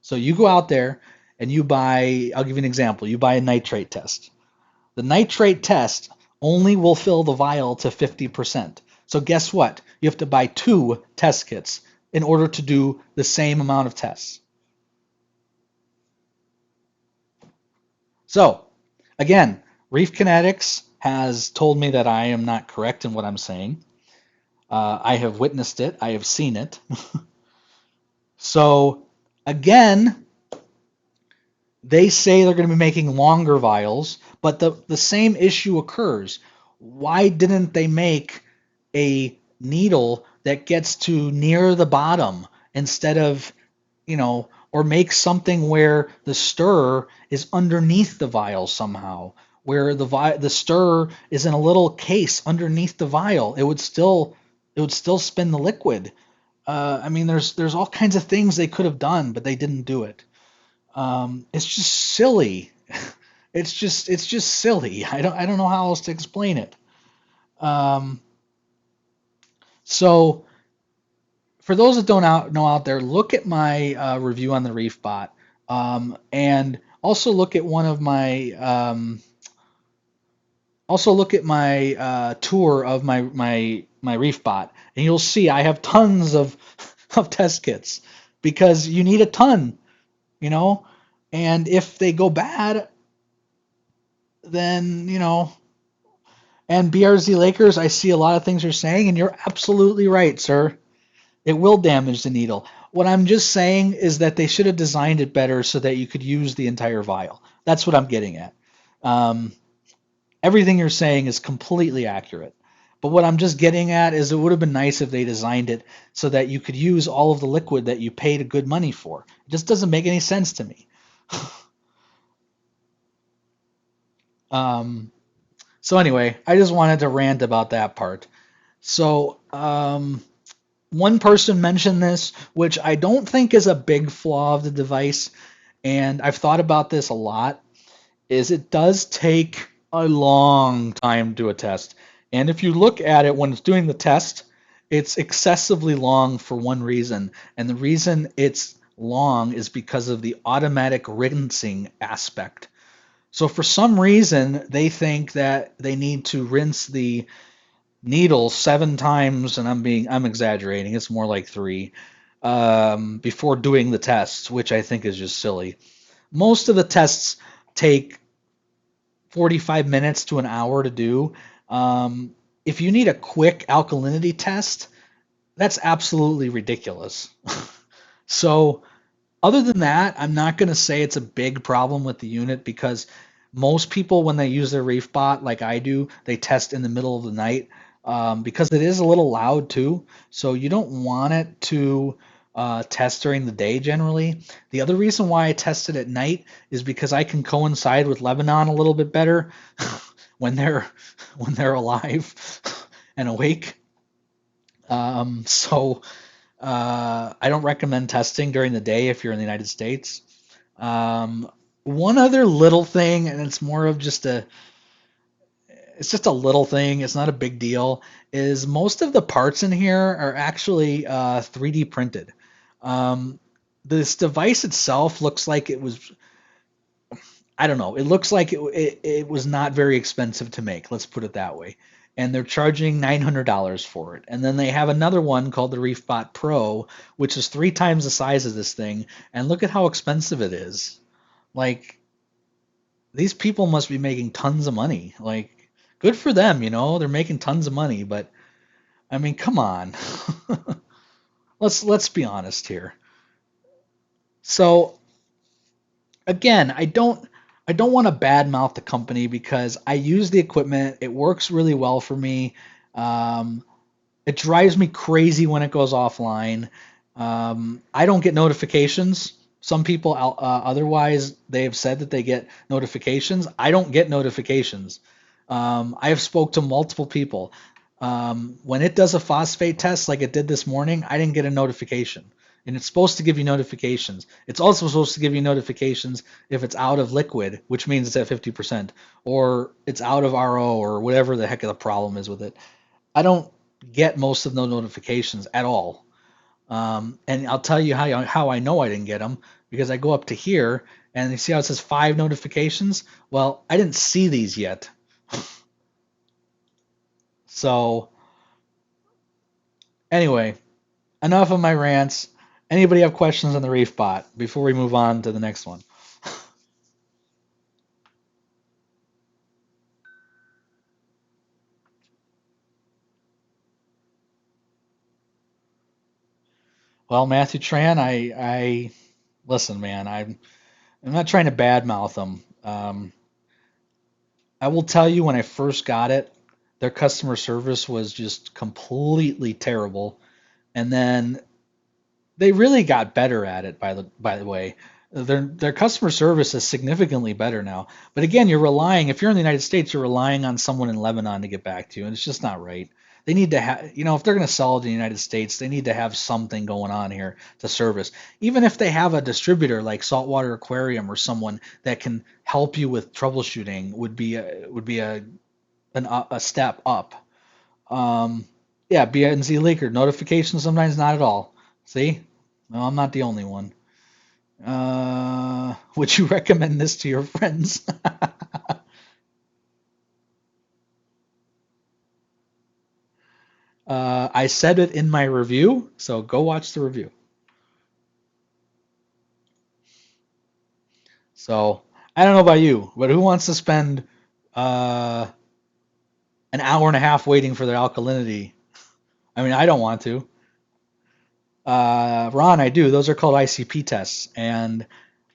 So you go out there and you buy, I'll give you an example, you buy a nitrate test. The nitrate test only will fill the vial to 50%. So guess what? You have to buy 2 test kits in order to do the same amount of tests. So, again, Reef Kinetics has told me that I am not correct in what I'm saying. I have witnessed it. I have seen it. So, again, they say they're going to be making longer vials, but the same issue occurs. Why didn't they make a needle that gets to near the bottom instead of, or make something where the stirrer is underneath the vial somehow, where the stirrer is in a little case underneath the vial? It would still spin the liquid. I mean, there's all kinds of things they could have done, but they didn't do it. It's just silly. It's just silly. I don't know how else to explain it. Um, so for those that don't know out there, look at my review on the Reef Bot, and also look at my tour of my Reef Bot, and you'll see I have tons of of test kits because you need a ton, you know, and if they go bad, then And BRZ Lakers, I see a lot of things you're saying, and you're absolutely right, sir. It will damage the needle. What I'm just saying is that they should have designed it better so that you could use the entire vial. That's what I'm getting at. Um, Everything you're saying is completely accurate. But what I'm just getting at is it would have been nice if they designed it so that you could use all of the liquid that you paid a good money for. It just doesn't make any sense to me. um, so anyway, I just wanted to rant about that part. So one person mentioned this, which I don't think is a big flaw of the device, and I've thought about this a lot, is it does take a long time to do a test. And if you look at it when it's doing the test, it's excessively long for one reason. And the reason it's long is because of the automatic rinsing aspect. So for some reason, they think that they need to rinse the needle 7 times, and I'm exaggerating. It's more like three before doing the tests, which I think is just silly. Most of the tests take 45 minutes to an hour to do. Um, if you need a quick alkalinity test, that's absolutely ridiculous. So other than that, I'm not going to say it's a big problem with the unit because most people, when they use their reef bot like I do, they test in the middle of the night because it is a little loud too. So you don't want it to test during the day generally. The other reason why I test it at night is because I can coincide with Lebanon a little bit better when they're alive and awake. So I don't recommend testing during the day if you're in the United States. One other little thing, and it's just a little thing. It's not a big deal. Is most of the parts in here are actually 3D printed. Um, this device itself looks like it was, I don't know. It looks like it was not very expensive to make. Let's put it that way. And they're charging $900 for it. And then they have another one called the ReefBot Pro, which is 3 times the size of this thing. And look at how expensive it is. Like, these people must be making tons of money. Like, good for them, they're making tons of money, but I mean, come on. Let's be honest here. So again, I don't want to badmouth the company because I use the equipment. It works really well for me. Um, It drives me crazy when it goes offline. I don't get notifications. Some people otherwise they have said that they get notifications. I don't get notifications. I have spoke to multiple people. When it does a phosphate test like it did this morning, I didn't get a notification. And it's supposed to give you notifications. It's also supposed to give you notifications if it's out of liquid, which means it's at 50%, or it's out of RO, or whatever the heck of the problem is with it. I don't get most of those notifications at all. And I'll tell you how I know I didn't get them because I go up to here and you see how it says 5 notifications? Well, I didn't see these yet. So, anyway, enough of my rants. Anybody have questions on the Reef Bot before we move on to the next one? Well, Matthew Tran, I listen, man. I'm not trying to badmouth them. I will tell you when I first got it, their customer service was just completely terrible. And then they really got better at it by the way. Their customer service is significantly better now. But again, if you're in the United States, you're relying on someone in Lebanon to get back to you, and it's just not right. They need to have, if they're going to sell it in the United States, they need to have something going on here to service. Even if they have a distributor like Saltwater Aquarium or someone that can help you with troubleshooting, would be a step up. Um, yeah, BNZ leaker notifications sometimes not at all. See, no, I'm not the only one. Would you recommend this to your friends? I said it in my review, so go watch the review. So I don't know about you, but who wants to spend uh, an hour and a half waiting for their alkalinity? I mean, I don't want to. Ron, I do. Those are called ICP tests, and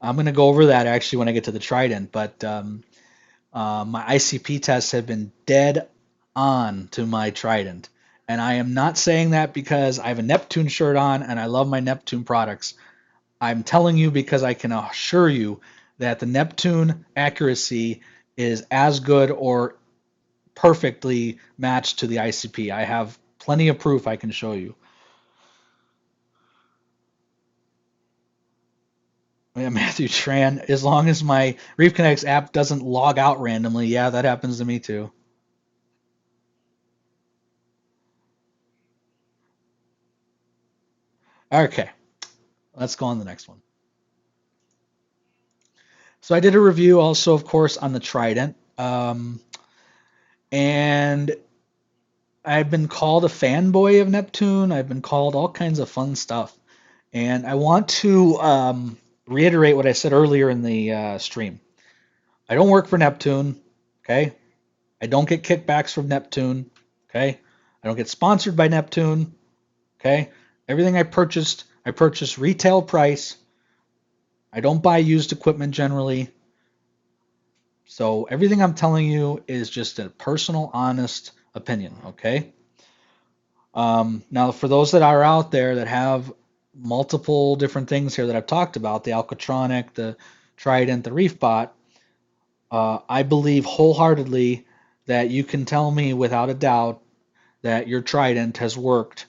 I'm going to go over that actually when I get to the Trident. But my ICP tests have been dead on to my Trident. And I am not saying that because I have a Neptune shirt on and I love my Neptune products. I'm telling you because I can assure you that the Neptune accuracy is as good or perfectly matched to the ICP. I have plenty of proof I can show you. Yeah, Matthew Tran, as long as my Reef Connects app doesn't log out randomly, yeah, that happens to me too. Okay, let's go on to the next one. So I did a review also, of course, on the Trident. And I've been called a fanboy of Neptune. I've been called all kinds of fun stuff. And I want to reiterate what I said earlier in the stream. I don't work for Neptune. Okay. I don't get kickbacks from Neptune. Okay. I don't get sponsored by Neptune. Okay. Everything I purchase retail price. I don't buy used equipment generally. So everything I'm telling you is just a personal, honest opinion. Okay. Now, for those that are out there that have multiple different things here that I've talked about, the Alcatronic, the Trident, the Reef Bot, I believe wholeheartedly that you can tell me without a doubt that your Trident has worked,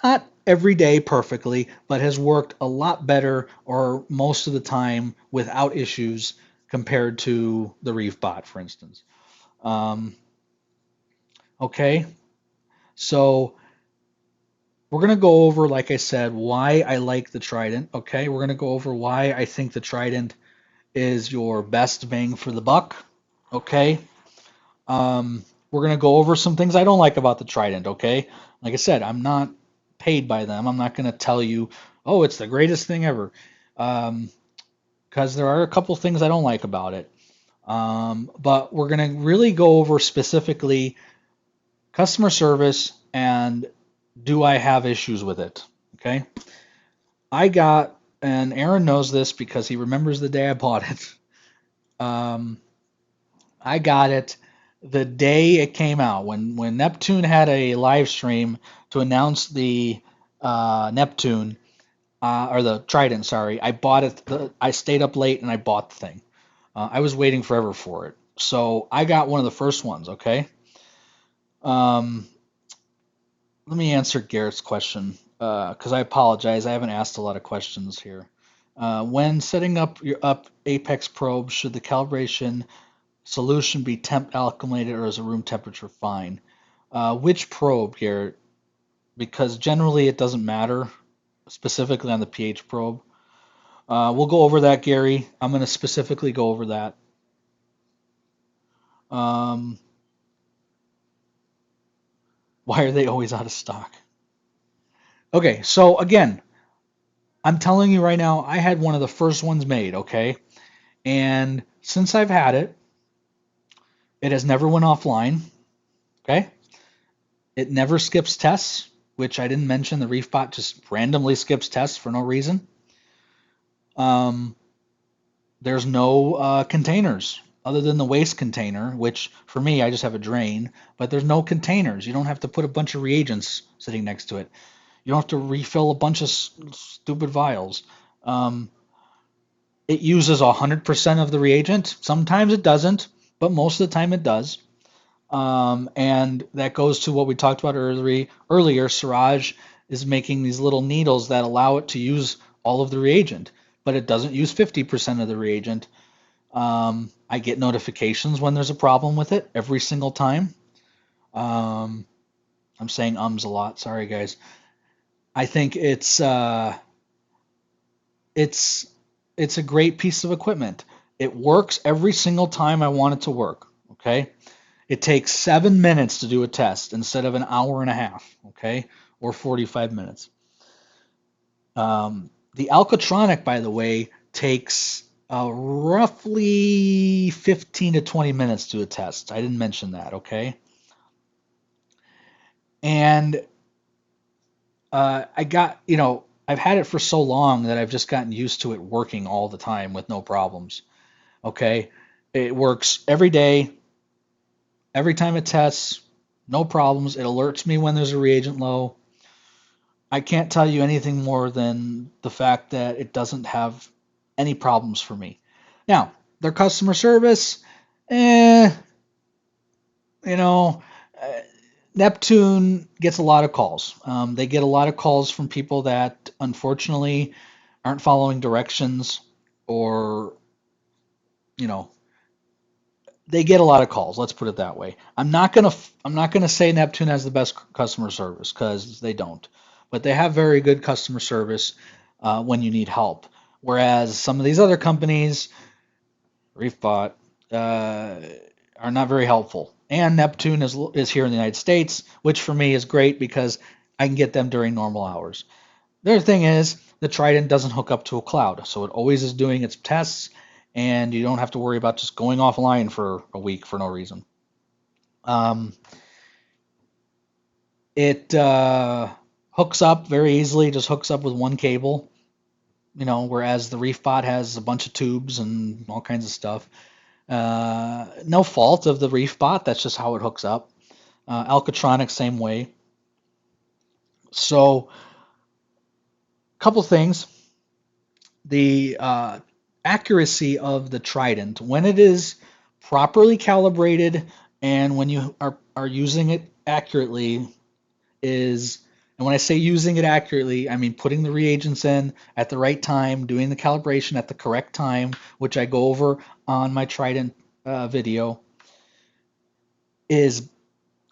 not every day perfectly, but has worked a lot better or most of the time without issues compared to the Reef Bot, for instance. Um, okay, so we're going to go over, like I said, why I like the Trident. Okay, we're going to go over why I think the Trident is your best bang for the buck. Okay, we're going to go over some things I don't like about the Trident. Okay, like I said, I'm not paid by them. I'm not going to tell you, oh, it's the greatest thing ever, because there are a couple things I don't like about it. But we're going to really go over specifically customer service and do I have issues with it. Okay. I got, and Aaron knows this because he remembers the day I bought it. Um, I got it the day it came out when Neptune had a live stream to announce the Neptune or the Trident. Sorry, I bought it. I stayed up late and I bought the thing. I was waiting forever for it, so I got one of the first ones. Okay. Um, Let me answer Garrett's question because I apologize. I haven't asked a lot of questions here. When setting up your Apex probe, should the calibration solution be temp alkylated or is a room temperature fine? Which probe, Garrett? Because generally it doesn't matter, specifically on the pH probe. We'll go over that, Gary. I'm going to specifically go over that. Um, why are they always out of stock? Okay, so again, I'm telling you right now, I had one of the first ones made, okay? And since I've had it, it has never went offline, okay? It never skips tests, which I didn't mention. The ReefBot just randomly skips tests for no reason. Um, there's no containers other than the waste container, which for me, I just have a drain, but there's no containers. You don't have to put a bunch of reagents sitting next to it. You don't have to refill a bunch of stupid vials. Um, it uses 100% of the reagent. Sometimes it doesn't, but most of the time it does. And that goes to what we talked about earlier. Siraj is making these little needles that allow it to use all of the reagent, but it doesn't use 50% of the reagent. I get notifications when there's a problem with it every single time. Um, I'm saying ums a lot. Sorry, guys. I think it's it's a great piece of equipment. It works every single time I want it to work. Okay. It takes 7 minutes to do a test instead of an hour and a half, okay, or 45 minutes. The Alcatronic, by the way, takes roughly 15 to 20 minutes to do a test. I didn't mention that, okay? And I got, I've had it for so long that I've just gotten used to it working all the time with no problems, okay? It works every day, every time it tests, no problems. It alerts me when there's a reagent low. I can't tell you anything more than the fact that it doesn't have any problems for me. Now, their customer service, eh, you know, uh, Neptune gets a lot of calls. They get a lot of calls from people that unfortunately aren't following directions or, you know, they get a lot of calls. Let's put it that way. I'm not gonna say Neptune has the best customer service because they don't. but they have very good customer service when you need help. Whereas some of these other companies, ReefBot, are not very helpful. And Neptune is here in the United States, which for me is great because I can get them during normal hours. The other thing is the Trident doesn't hook up to a cloud, so it always is doing its tests, and you don't have to worry about just going offline for a week for no reason. Um, it hooks up very easily, just hooks up with one cable, whereas the ReefBot has a bunch of tubes and all kinds of stuff. No fault of the ReefBot, that's just how it hooks up. Alcatronic, same way. So, a couple things. The accuracy of the Trident, when it is properly calibrated and when you are using it accurately, is, and when I say using it accurately, I mean putting the reagents in at the right time, doing the calibration at the correct time, which I go over on my Trident video, is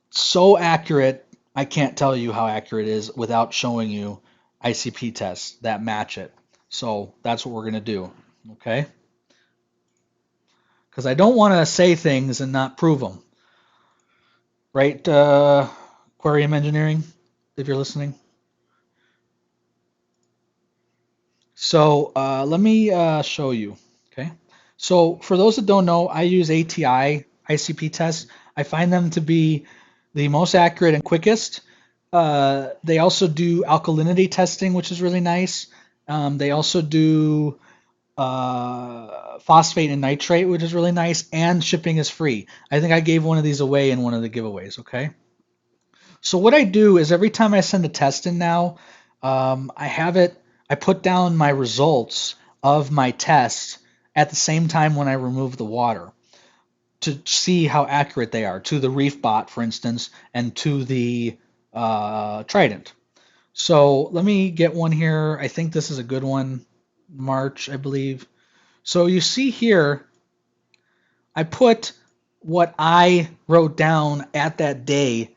so accurate. I can't tell you how accurate it is without showing you ICP tests that match it. So that's what we're going to do, okay? Because I don't want to say things and not prove them, right? Aquarium engineering, if you're listening. So let me show you. Okay. So for those that don't know, I use ATI ICP tests. I find them to be the most accurate and quickest. They also do alkalinity testing, which is really nice. They also do phosphate and nitrate, which is really nice, and shipping is free. I think I gave one of these away in one of the giveaways. Okay. So what I do is every time I send a test in now, I have it. I put down my results of my test at the same time when I remove the water to see how accurate they are to the ReefBot, for instance, and to the Trident. So let me get one here. I think this is a good one. March, I believe. So you see here, I put what I wrote down at that day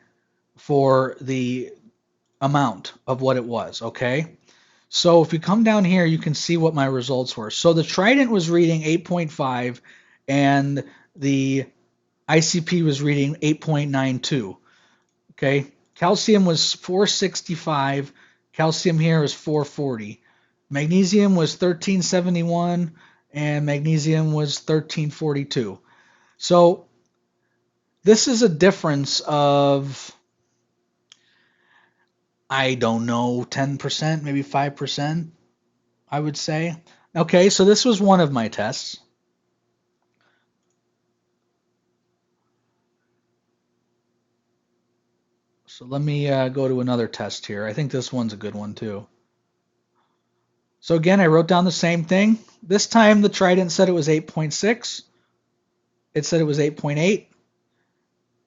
for the amount of what it was, okay? So if you come down here, you can see what my results were. So the Trident was reading 8.5 and the ICP was reading 8.92, okay? Calcium was 465, calcium here is 440. Magnesium was 1371 and magnesium was 1342. So this is a difference of, I don't know, 10%, maybe 5%, I would say. Okay, so this was one of my tests. So let me go to another test here. I think this one's a good one too. So again, I wrote down the same thing. This time the Trident said it was 8.6. It said it was 8.8.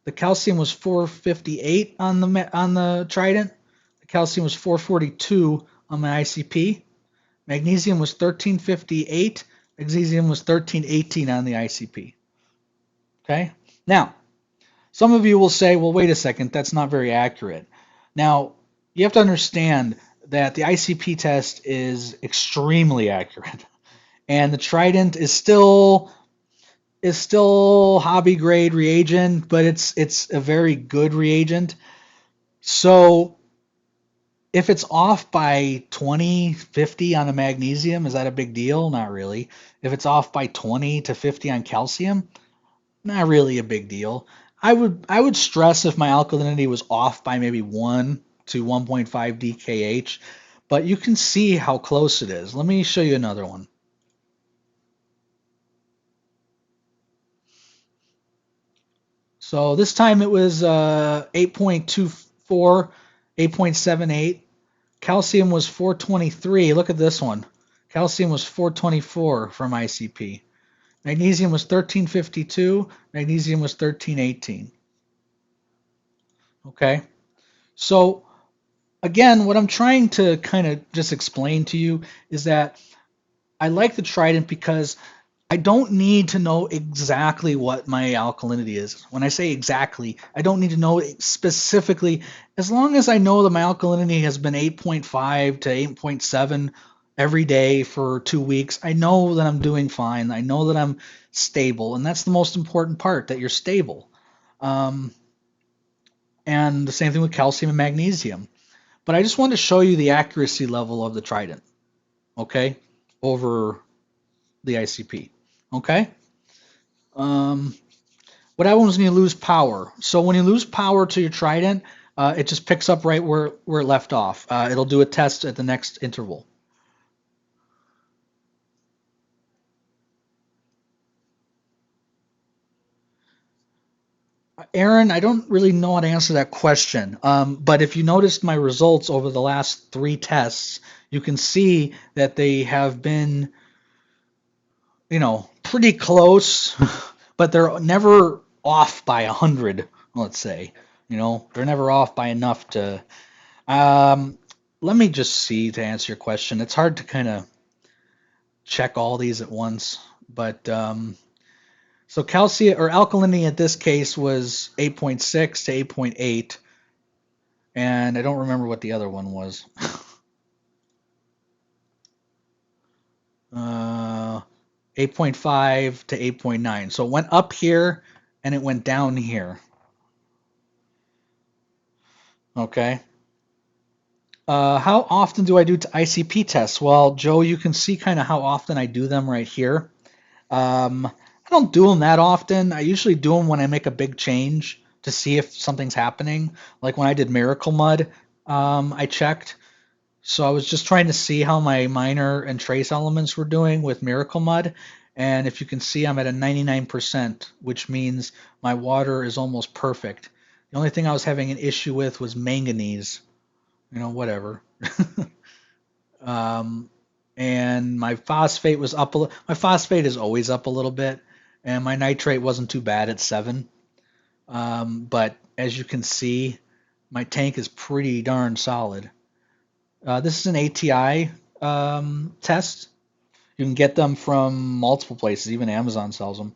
The calcium was 458 on the Trident. The calcium was 442 on my ICP. Magnesium was 1358. Magnesium was 1318 on the ICP. Okay? Now, some of you will say, well, wait a second, that's not very accurate. Now, you have to understand that the ICP test is extremely accurate, and the Trident is still hobby grade reagent, but it's a very good reagent. So if it's off by 20, 50 on the magnesium, is that a big deal? Not really. If it's off by 20 to 50 on calcium, not really a big deal. I would stress if my alkalinity was off by maybe 1 to 1.5 DKH, but you can see how close it is. Let me show you another one. So this time it was 8.24, 8.78. Calcium was 423. Look at this one. Calcium was 424 from ICP. Magnesium was 1352. Magnesium was 1318. Okay. So again, what I'm trying to kind of just explain to you is that I like the Trident because I don't need to know exactly what my alkalinity is. When I say exactly, I don't need to know it specifically. As long as I know that my alkalinity has been 8.5 to 8.7 every day for 2 weeks, I know that I'm doing fine. I know that I'm stable, and that's the most important part, that you're stable. Um, and the same thing with calcium and magnesium. But I just wanted to show you the accuracy level of the Trident, okay, over the ICP, okay? Um, what happens when you lose power? So when you lose power to your Trident, it just picks up right where it left off. It'll do a test at the next interval. Aaron, I don't really know how to answer that question. But if you noticed my results over the last 3 tests, you can see that they have been, pretty close, but they're never off by 100, let's say. They're never off by enough to. Um, Let me just see to answer your question. It's hard to kind of check all these at once, but so calcium or alkalinity in this case was 8.6 to 8.8, and I don't remember what the other one was. uh, 8.5 to 8.9. So it went up here and it went down here. Okay. How often do I do ICP tests? Well, Joe, you can see kind of how often I do them right here. I don't do them that often. I usually do them when I make a big change to see if something's happening. Like when I did Miracle Mud, I checked. So I was just trying to see how my minor and trace elements were doing with Miracle Mud. And if you can see, I'm at a 99%, which means my water is almost perfect. The only thing I was having an issue with was manganese. Whatever. Um, and my phosphate was up my phosphate is always up a little bit, and my nitrate wasn't too bad at 7. But as you can see, my tank is pretty darn solid. This is an ATI test. You can get them from multiple places, even Amazon sells them.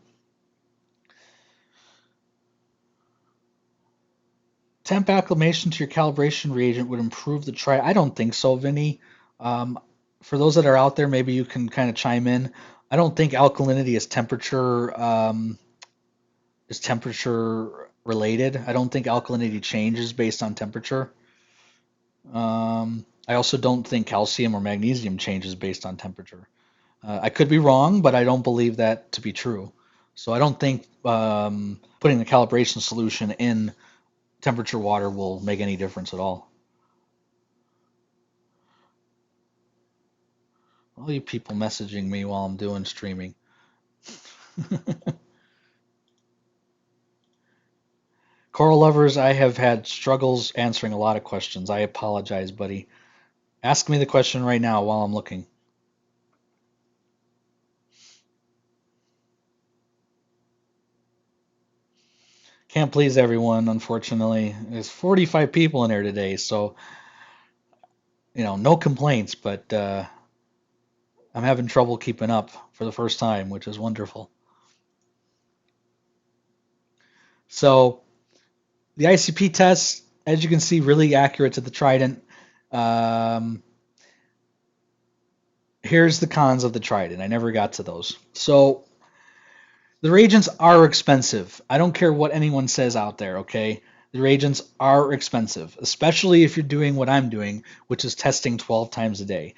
Temp acclimation to your calibration reagent would improve the try. I don't think so, Vinny. Um, for those that are out there, maybe you can kind of chime in. I don't think alkalinity is temperature related. I don't think alkalinity changes based on temperature. I also don't think calcium or magnesium changes based on temperature. I could be wrong, but I don't believe that to be true. So I don't think putting the calibration solution in temperature water will make any difference at all. All you people messaging me while I'm doing streaming. Coral lovers, I have had struggles answering a lot of questions. I apologize, buddy. Ask me the question right now while I'm looking. Can't please everyone, unfortunately. There's 45 people in here today, so no complaints, but I'm having trouble keeping up for the first time, which is wonderful. So the ICP test, as you can see, really accurate to the Trident. Um, Here's the cons of the Trident. I never got to those. So the reagents are expensive. I don't care what anyone says out there, okay? The reagents are expensive, especially if you're doing what I'm doing, which is testing 12 times a day.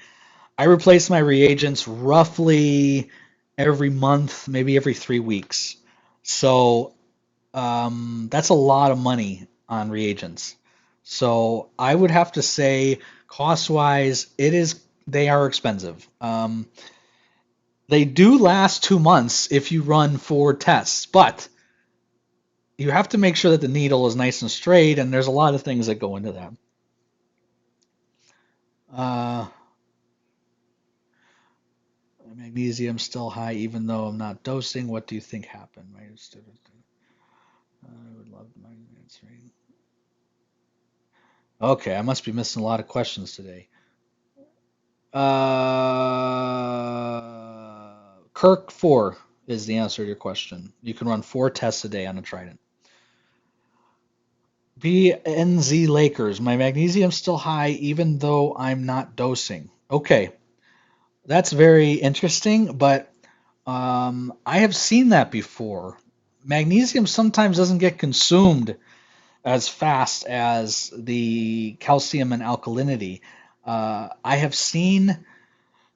I replace my reagents roughly every month, maybe every 3 weeks. So that's a lot of money on reagents. So I would have to say, cost-wise, they are expensive. They do last 2 months if you run 4 tests, but you have to make sure that the needle is nice and straight, and there's a lot of things that go into that. Uh, Magnesium still high even though I'm not dosing. What do you think happened? I would love my answering. Okay, I must be missing a lot of questions today. Uh, Kirk 4 is the answer to your question. You can run 4 tests a day on a Trident. BNZ Lakers. My magnesium's still high even though I'm not dosing. Okay, that's very interesting, but I have seen that before. Magnesium sometimes doesn't get consumed as fast as the calcium and alkalinity. I have seen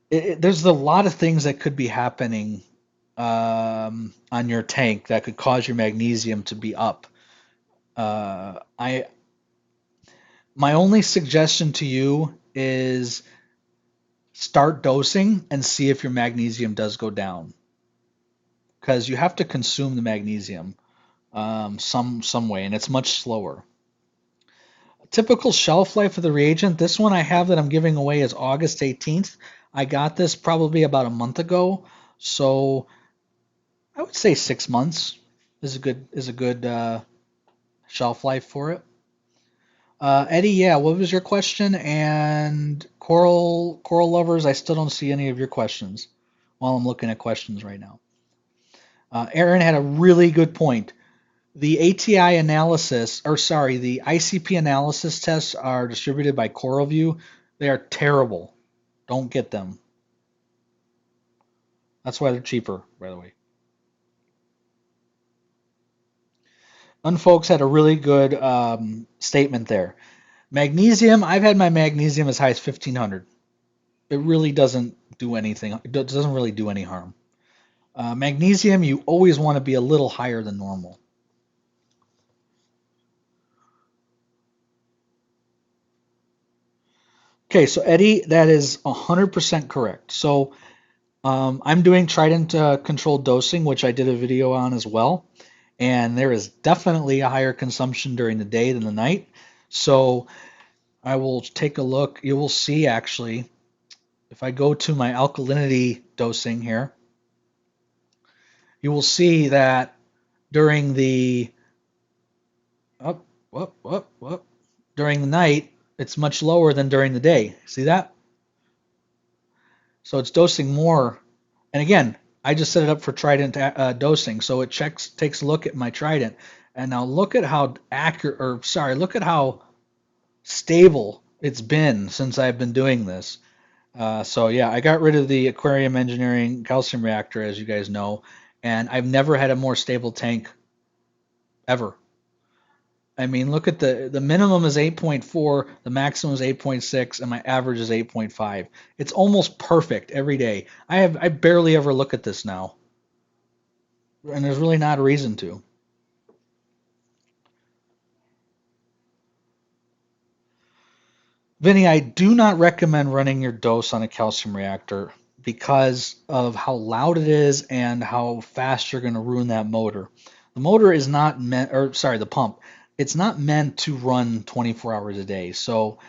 there's a lot of things that could be happening on your tank that could cause your magnesium to be up. I My only suggestion to you is start dosing and see if your magnesium does go down because you have to consume the magnesium some way, and it's much slower. Typical shelf life of the reagent. This one I have that I'm giving away is August 18th. I got this probably about a month ago, so I would say 6 months is a good shelf life for it. Eddie, yeah, what was your question? And coral lovers, I still don't see any of your questions while I'm looking at questions right now. Aaron had a really good point. The ATI analysis, or sorry, the ICP analysis tests are distributed by CoralView. They are terrible. Don't get them. That's why they're cheaper, by the way. Unfolks had a really good statement there. Magnesium, I've had my magnesium as high as 1500. It really doesn't do anything. It doesn't really do any harm. Magnesium, you always want to be a little higher than normal. Okay, so Eddie, that is 100% correct. So I'm doing Trident controlled dosing, which I did a video on as well. And there is definitely a higher consumption during the day than the night. So I will take a look. You will see actually, if I go to my alkalinity dosing here, you will see that during the up, up, up, up, during the night, it's much lower than during the day. See that? So it's dosing more. And again, I just set it up for Trident dosing, so it takes a look at my Trident, and now look at how accurate, or sorry, look at how stable it's been since I've been doing this. So yeah, I got rid of the Aquarium Engineering calcium reactor, as you guys know, and I've never had a more stable tank ever. I mean, look at the minimum is 8.4, the maximum is 8.6, and my average is 8.5. It's almost perfect every day. I barely ever look at this now, and there's really not a reason to. Vinny, I do not recommend running your dose on a calcium reactor because of how loud it is and how fast you're going to ruin that motor. The motor is not meant, or sorry, the pump, it's not meant to run 24 hours a day. So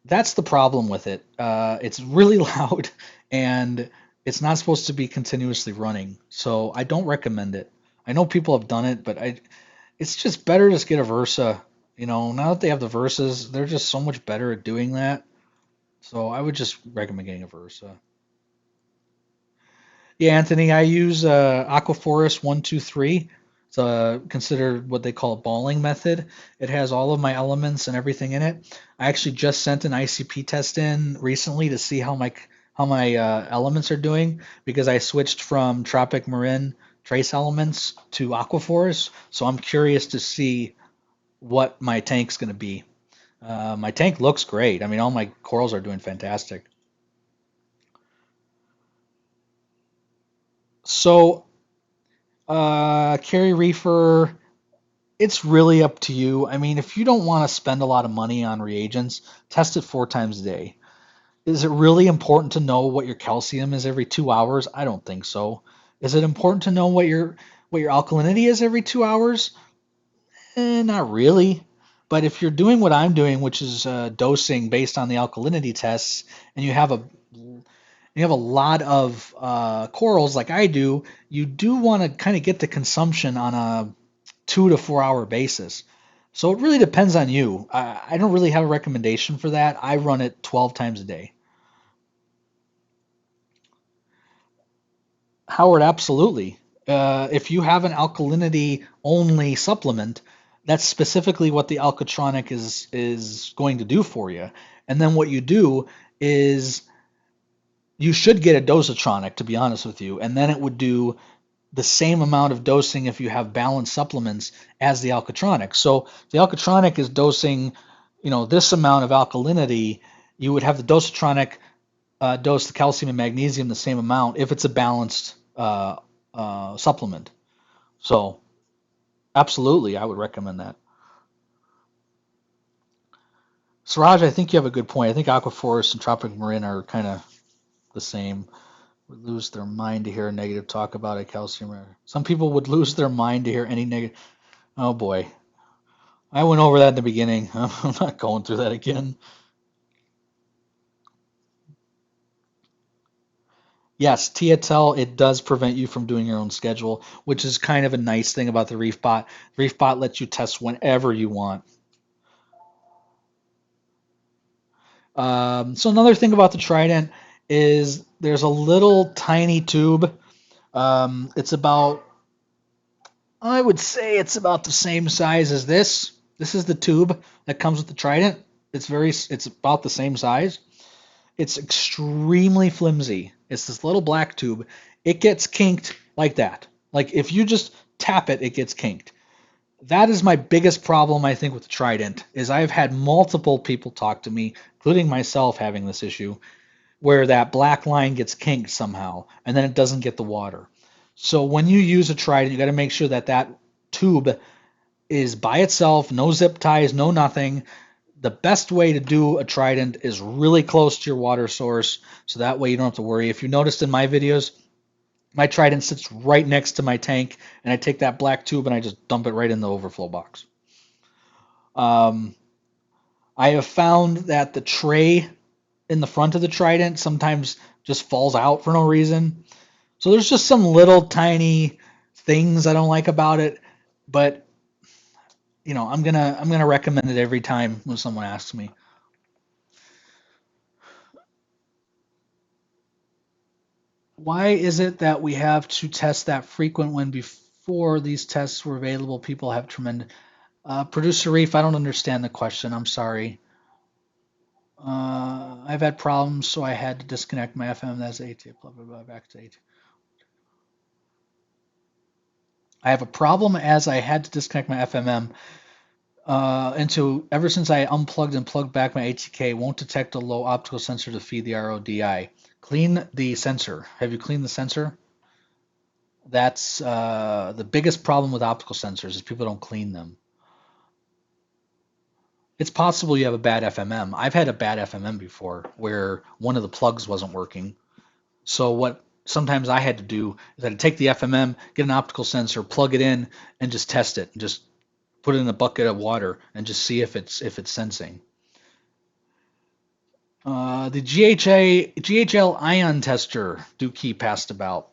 that's the problem with it. It's really loud and it's not supposed to be continuously running. So I don't recommend it. I know people have done it, but it's just better to just get a Versa. You know, now that they have the Versas, they're just so much better at doing that. So I would just recommend getting a Versa. Yeah, Anthony, I use Aquaforest 123. It's considered what they call a balling method. It has all of my elements and everything in it. I actually just sent an ICP test in recently to see how my elements are doing because I switched from Tropic Marin trace elements to Aquaforest. So I'm curious to see what my tank's going to be. My tank looks great. I mean, all my corals are doing fantastic. So, Carry Reefer, it's really up to you. I mean, if you don't want to spend a lot of money on reagents, test it 4 times a day. Is it really important to know what your calcium is every 2 hours? I don't think so. Is it important to know what your alkalinity is every 2 hours? Not really. But if you're doing what I'm doing, which is dosing based on the alkalinity tests, and you have a lot of corals like I do, you do want to kind of get the consumption on a 2 to 4 hour basis. So it really depends on you. I don't really have a recommendation for that. I run it 12 times a day. Howard, absolutely. If you have an alkalinity only supplement, that's specifically what the Alcatronic is going to do for you. And then what you do is you should get a dosatronic, to be honest with you, and then it would do the same amount of dosing if you have balanced supplements as the Alcatronic. So the Alcatronic is dosing, this amount of alkalinity. You would have the dosatronic dose the calcium and magnesium the same amount if it's a balanced supplement. So absolutely, I would recommend that. Siraj, I think you have a good point. I think Aquaforest and Tropic Marin are kind of the same. Would lose their mind to hear a negative talk about a calcium. Some people would lose their mind to hear any negative. Oh boy, I went over that in the beginning. I'm not going through that again. Yes, TSL, it does prevent you from doing your own schedule, which is kind of a nice thing about the ReefBot. ReefBot lets you test whenever you want. So another thing about the Trident is there's a little tiny tube. It's about, I would say it's about the same size as this. This is the tube that comes with the Trident. It's about the same size. It's extremely flimsy. It's this little black tube. It gets kinked like that. Like if you just tap it, it gets kinked. That is my biggest problem, I think, with the Trident, is I've had multiple people talk to me, including myself having this issue, where that black line gets kinked somehow, and then it doesn't get the water. So when you use a Trident, you got to make sure that that tube is by itself, no zip ties, no nothing. The best way to do a Trident is really close to your water source, so that way you don't have to worry. If you noticed in my videos, my Trident sits right next to my tank, and I take that black tube and I just dump it right in the overflow box. Um, I have found that the tray in the front of the Trident sometimes just falls out for no reason. So there's just some little tiny things I don't like about it, but I'm gonna recommend it every time when someone asks me. Why is it that we have to test that frequent when before these tests were available, people have tremendous producer Reef? I don't understand the question. I'm sorry. I've had problems, so I had to disconnect my FM. That's AT. Blah blah blah. Back to AT. I have a problem as I had to disconnect my FMM into ever since I unplugged and plugged back my ATK. Won't detect a low optical sensor to feed the RODI. Clean the sensor. Have you cleaned the sensor? That's the biggest problem with optical sensors is people don't clean them. It's possible you have a bad FMM. I've had a bad FMM before where one of the plugs wasn't working. So what sometimes I had to do is I'd take the FMM, get an optical sensor, plug it in, and just test it, and just put it in a bucket of water and just see if it's sensing. The GHL ion tester Dookie passed about.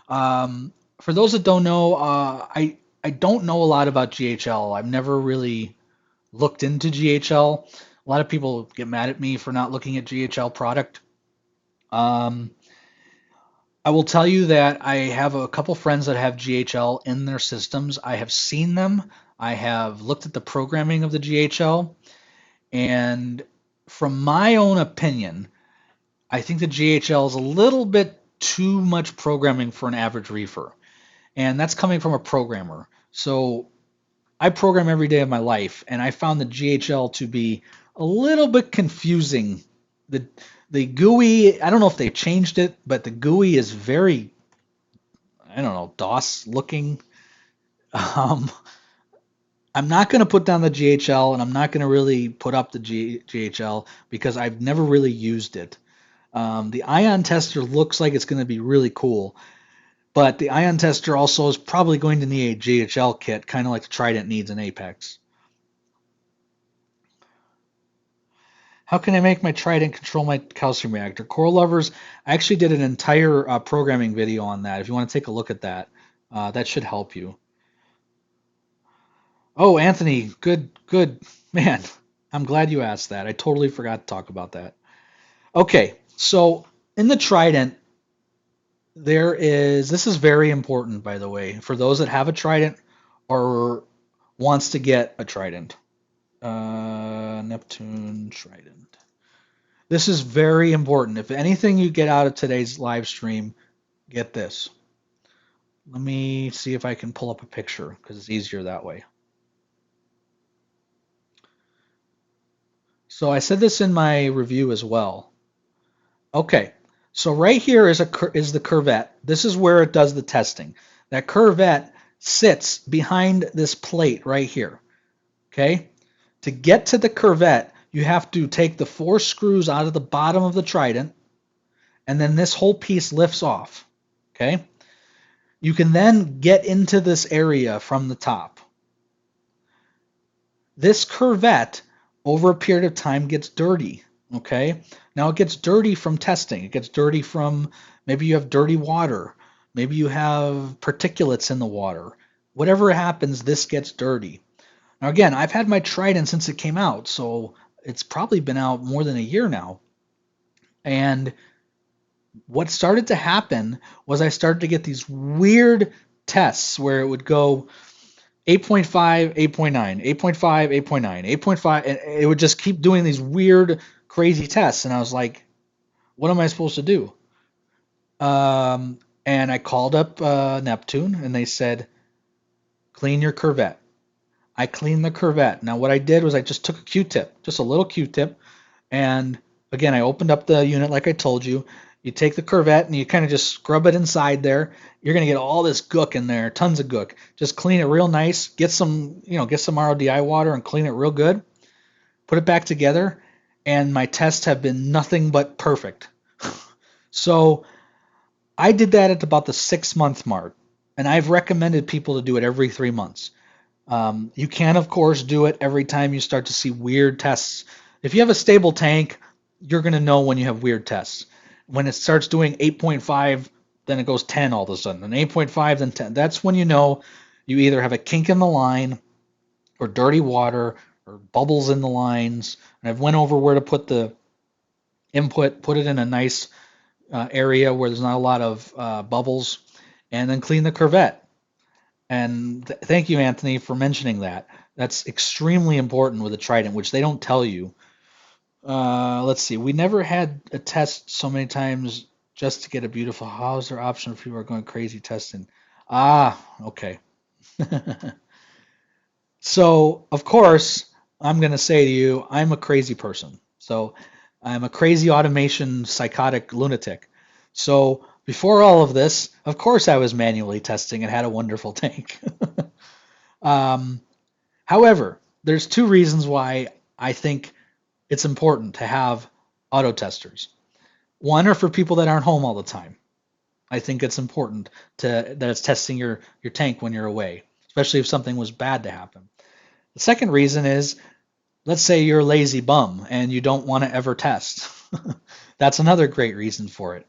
For those that don't know, I don't know a lot about GHL. I've never really looked into GHL. A lot of people get mad at me for not looking at GHL product. Um, I will tell you that I have a couple friends that have GHL in their systems. I have seen them. I have looked at the programming of the GHL, and from my own opinion, I think the GHL is a little bit too much programming for an average reefer. And that's coming from a programmer. So I program every day of my life, and I found the GHL to be a little bit confusing. The the GUI, I don't know if they changed it, but the GUI is very, I don't know, DOS looking. Um, I'm not going to put down the GHL, and I'm not going to really put up the GHL because I've never really used it. The ion tester looks like it's going to be really cool, but the ion tester also is probably going to need a GHL kit, kind of like the Trident needs an Apex. How can I make my Trident control my calcium reactor? Coral lovers, I actually did an entire programming video on that. If you want to take a look at that, that should help you. Oh, Anthony, good, good. Man, I'm glad you asked that. I totally forgot to talk about that. Okay, so in the Trident, this is very important, by the way, for those that have a trident or wants to get a trident. Neptune trident. This is very important. If anything you get out of today's live stream, get this. Let me see if I can pull up a picture because it's easier that way. So I said this in my review as well. Okay, so right here is the curvette. This is where it does the testing. That curvette sits behind this plate right here. Okay, to get to the curvette, you have to take the 4 screws out of the bottom of the trident, and then this whole piece lifts off. Okay, you can then get into this area from the top. This curvette, over a period of time, gets dirty. Okay, now it gets dirty from testing. It gets dirty from maybe you have dirty water, maybe you have particulates in the water. Whatever happens, this gets dirty. Now again, I've had my Trident since it came out, so it's probably been out more than a year now. And what started to happen was I started to get these weird tests where it would go 8.5, 8.9, 8.5, 8.9, 8.5, and it would just keep doing these weird, crazy tests. And I was like, what am I supposed to do? And I called up Neptune, and they said, clean your curvette. I cleaned the curvette. Now, what I did was I just took a Q-tip, just a little Q-tip, and again, I opened up the unit like I told you. You take the curvette and you kind of just scrub it inside there. You're going to get all this gook in there, tons of gook. Just clean it real nice. Get some RODI water and clean it real good. Put it back together, and my tests have been nothing but perfect. So I did that at about the 6-month mark, and I've recommended people to do it every 3 months. You can, of course, do it every time you start to see weird tests. If you have a stable tank, you're going to know when you have weird tests. When it starts doing 8.5, then it goes 10 all of a sudden, and 8.5, then 10. That's when you know you either have a kink in the line or dirty water or bubbles in the lines. And I've went over where to put the input, put it in a nice area where there's not a lot of bubbles, and then clean the curvette. And thank you, Anthony, for mentioning that. That's extremely important with a Trident, which they don't tell you. Let's see. We never had a test so many times just to get a beautiful. How's there option if people are going crazy testing? Ah, okay. So, of course, I'm going to say to you, I'm a crazy person. So, I'm a crazy automation psychotic lunatic. So, before all of this, of course, I was manually testing and had a wonderful tank. um, However, there's 2 reasons why I think it's important to have auto testers. One are for people that aren't home all the time. I think it's important that it's testing your tank when you're away, especially if something was bad to happen. The second reason is, let's say you're a lazy bum and you don't want to ever test. That's another great reason for it.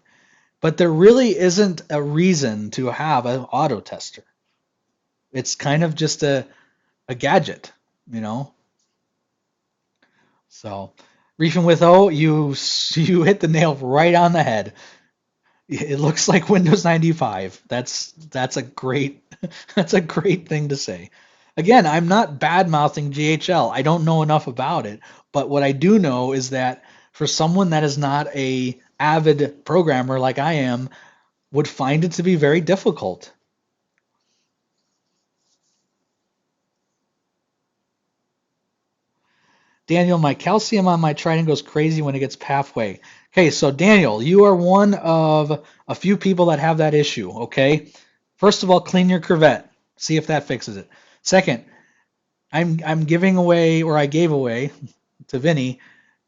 But there really isn't a reason to have an auto tester. It's kind of just a gadget, you know. So, Reefing with O, you hit the nail right on the head. It looks like Windows 95. That's a great that's a great thing to say. Again, I'm not bad mouthing GHL. I don't know enough about it, but what I do know is that for someone that is not a avid programmer like I am, would find it to be very difficult. Daniel, my calcium on my Trident goes crazy when it gets halfway. Okay, so Daniel, you are one of a few people that have that issue, okay? First of all, clean your curvette. See if that fixes it. Second, I'm giving away, or I gave away to Vinny,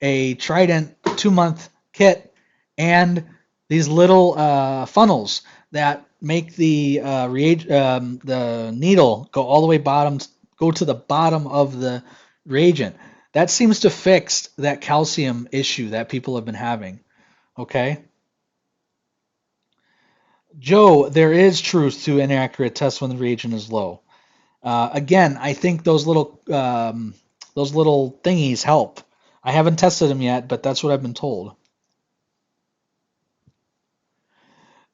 a Trident 2-month kit and these little funnels that make the the needle go all the way go to the bottom of the reagent. That seems to fix that calcium issue that people have been having. Okay. Joe, there is truth to inaccurate tests when the reagent is low. Again, I think those little thingies help. I haven't tested them yet, but that's what I've been told.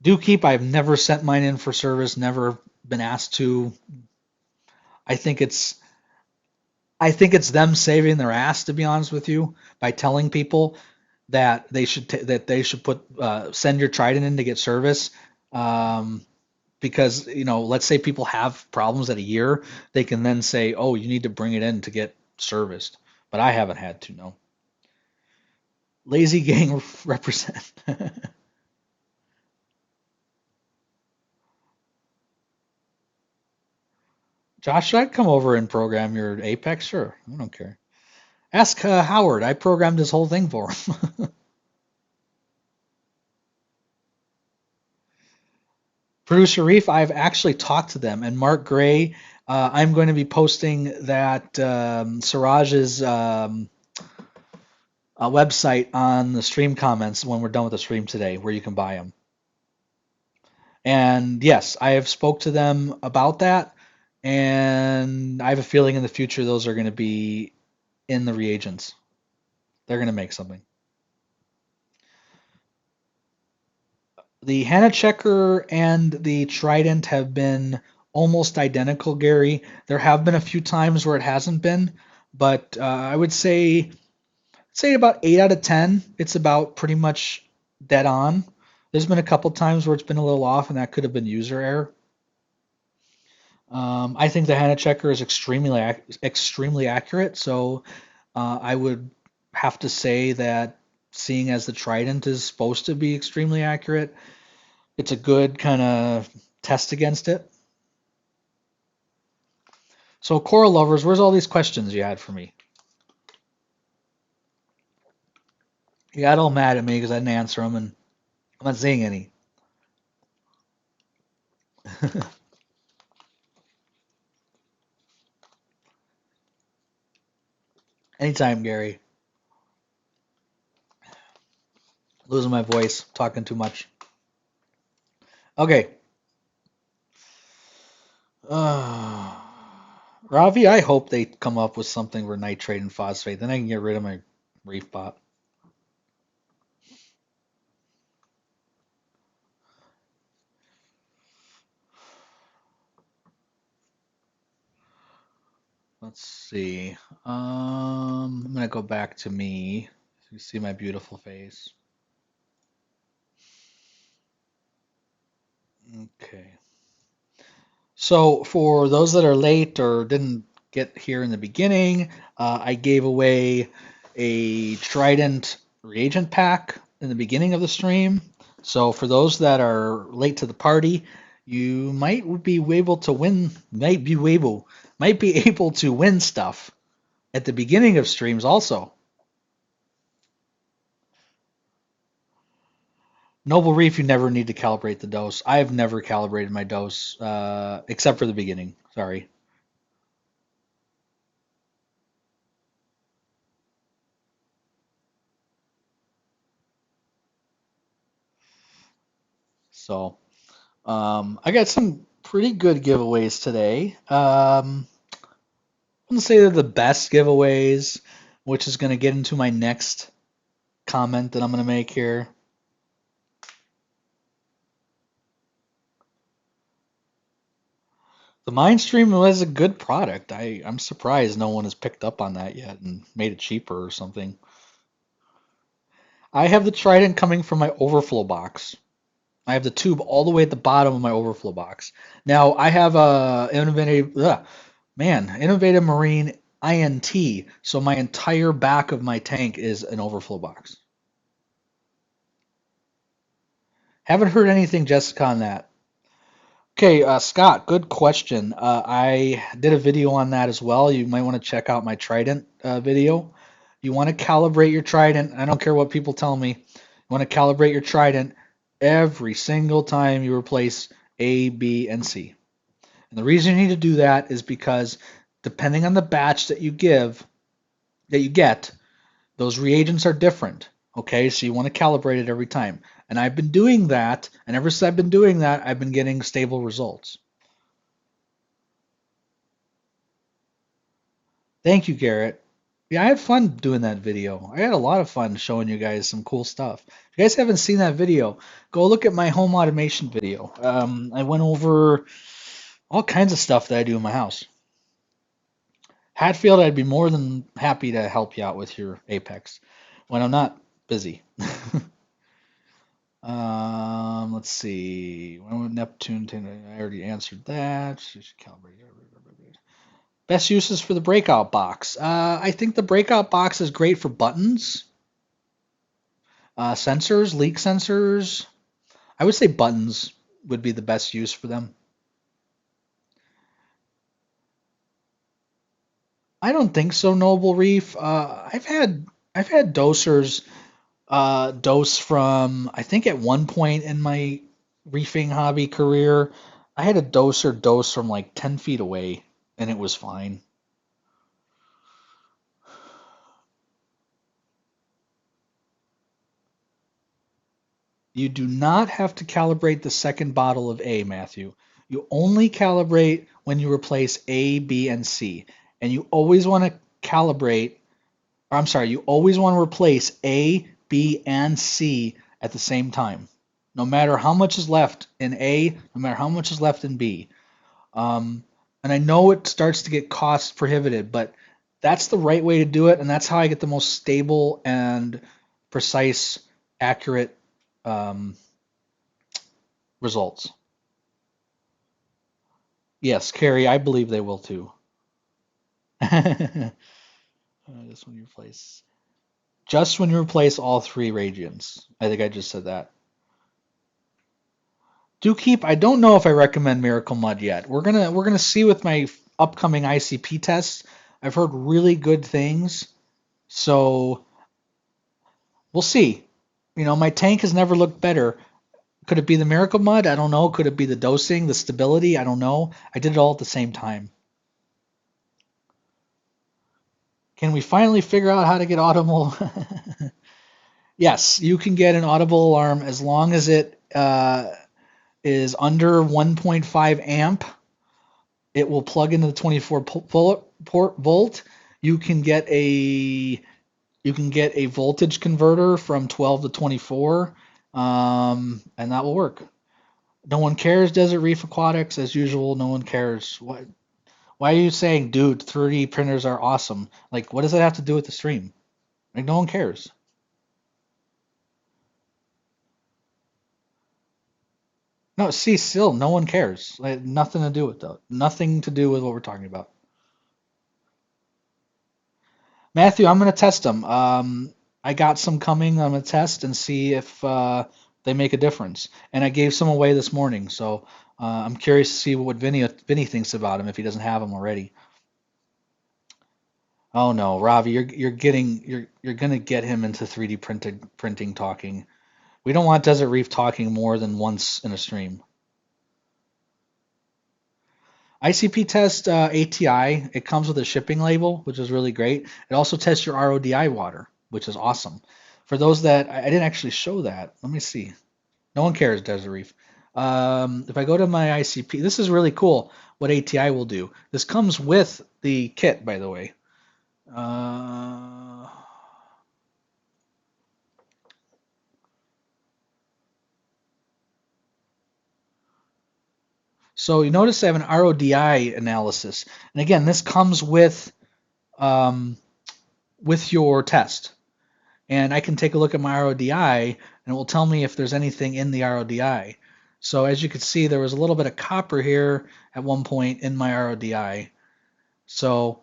Do keep. I've never sent mine in for service, never been asked to. I think it's I think it's them saving their ass, to be honest with you, by telling people that they should put send your Trident in to get service. Um, because let's say people have problems at a year, they can then say, oh, you need to bring it in to get serviced. But I haven't had to, no. Lazy gang represent. Josh, should I come over and program your Apex? Sure, I don't care. Ask Howard. I programmed this whole thing for him. Producer Reef, I've actually talked to them, and Mark Gray. I'm going to be posting that Siraj's website on the stream comments when we're done with the stream today, where you can buy them. And yes, I have spoke to them about that, and I have a feeling in the future those are going to be in the reagents. They're going to make something. The Hannah Checker and the Trident have been almost identical, Gary. There have been a few times where it hasn't been, but I would say about 8 out of 10, it's about pretty much dead on. There's been a couple times where it's been a little off, and that could have been user error. I think the Hannah Checker is extremely accurate, so I would have to say that seeing as the Trident is supposed to be extremely accurate, it's a good kind of test against it. So, Coral lovers, where's all these questions you had for me? You got all mad at me because I didn't answer them, and I'm not saying any. Anytime, Gary. Losing my voice, talking too much. Okay. Ravi, I hope they come up with something for nitrate and phosphate. Then I can get rid of my reef bot. Let's see. I'm gonna go back to me. So you see my beautiful face. Okay. So for those that are late or didn't get here in the beginning, I gave away a Trident reagent pack in the beginning of the stream. So for those that are late to the party, you might be able to win, might be able to win stuff at the beginning of streams also. Noble Reef, you never need to calibrate the dose. I have never calibrated my dose, except for the beginning. Sorry. So I got some pretty good giveaways today. I wouldn't say they're the best giveaways, which is going to get into my next comment that I'm going to make here. The Mindstream was a good product. I'm surprised no one has picked up on that yet and made it cheaper or something. I have the Trident coming from my overflow box. I have the tube all the way at the bottom of my overflow box. Now I have a innovative marine INT, so my entire back of my tank is an overflow box. Haven't heard anything, Jessica, on that. Okay, Scott, good question. I did a video on that as well. You might want to check out my Trident video. You want to calibrate your Trident. I don't care what people tell me. You want to calibrate your Trident every single time you replace A, B, and C. And the reason you need to do that is because depending on the batch that you get, those reagents are different. Okay, so you want to calibrate it every time. And I've been doing that, and ever since I've been doing that, I've been getting stable results. Thank you, Garrett. Yeah, I had fun doing that video. I had a lot of fun showing you guys some cool stuff. If you guys haven't seen that video, go look at my home automation video. I went over all kinds of stuff that I do in my house. Hatfield, I'd be more than happy to help you out with your Apex when I'm not busy. Let's see. When would Neptune? I already answered that. Best uses for the breakout box. I think the breakout box is great for buttons, sensors, leak sensors. I would say buttons would be the best use for them. I don't think so, Noble Reef. I've had dosers dose from, I think at one point in my reefing hobby career, I had a doser dose from like 10 feet away and it was fine. You do not have to calibrate the second bottle of A, Matthew. You only calibrate when you replace A, B, and C. And you always want to calibrate, or I'm sorry, you always want to replace A, B, and C at the same time. No matter how much is left in A, no matter how much is left in B. And I know it starts to get cost prohibitive, but that's the right way to do it, and that's how I get the most stable and precise, accurate um, results. Yes, Carrie, I believe they will too. Just when you replace, just when you replace all three regions. I think I just said that. Do keep. I don't know if I recommend Miracle Mud yet. We're gonna see with my upcoming ICP tests. I've heard really good things, so we'll see. My tank has never looked better. Could it be the Miracle Mud? I don't know. Could it be the dosing, the stability? I don't know. I did it all at the same time. Can we finally figure out how to get audible? Yes, you can get an audible alarm as long as it is under 1.5 amp. It will plug into the 24 volt. You can get a voltage converter from 12 to 24, and that will work. No one cares, Desert Reef Aquatics, as usual. No one cares. Why are you saying, dude, 3D printers are awesome? Like, what does that have to do with the stream? Like, no one cares. No, see, still, no one cares. Like, nothing to do with that. Nothing to do with what we're talking about. Matthew, I'm going to test them. I got some coming. I'm going to test and see if they make a difference. And I gave some away this morning, so I'm curious to see what Vinny thinks about them if he doesn't have them already. Oh no, Ravi, you're gonna get him into 3D printing talking. We don't want Desert Reef talking more than once in a stream. ICP test ATI. It comes with a shipping label, which is really great. It also tests your RODI water, which is awesome. For those that I didn't actually show that, let me see. No one cares, Desert Reef. If I go to my ICP, this is really cool. What ATI will do. This comes with the kit, by the way. Uh, So you notice I have an RODI analysis, and again, this comes um, with your test, and I can take a look at my RODI, and it will tell me if there's anything in the RODI. So as you can see, there was a little bit of copper here at one point in my RODI. So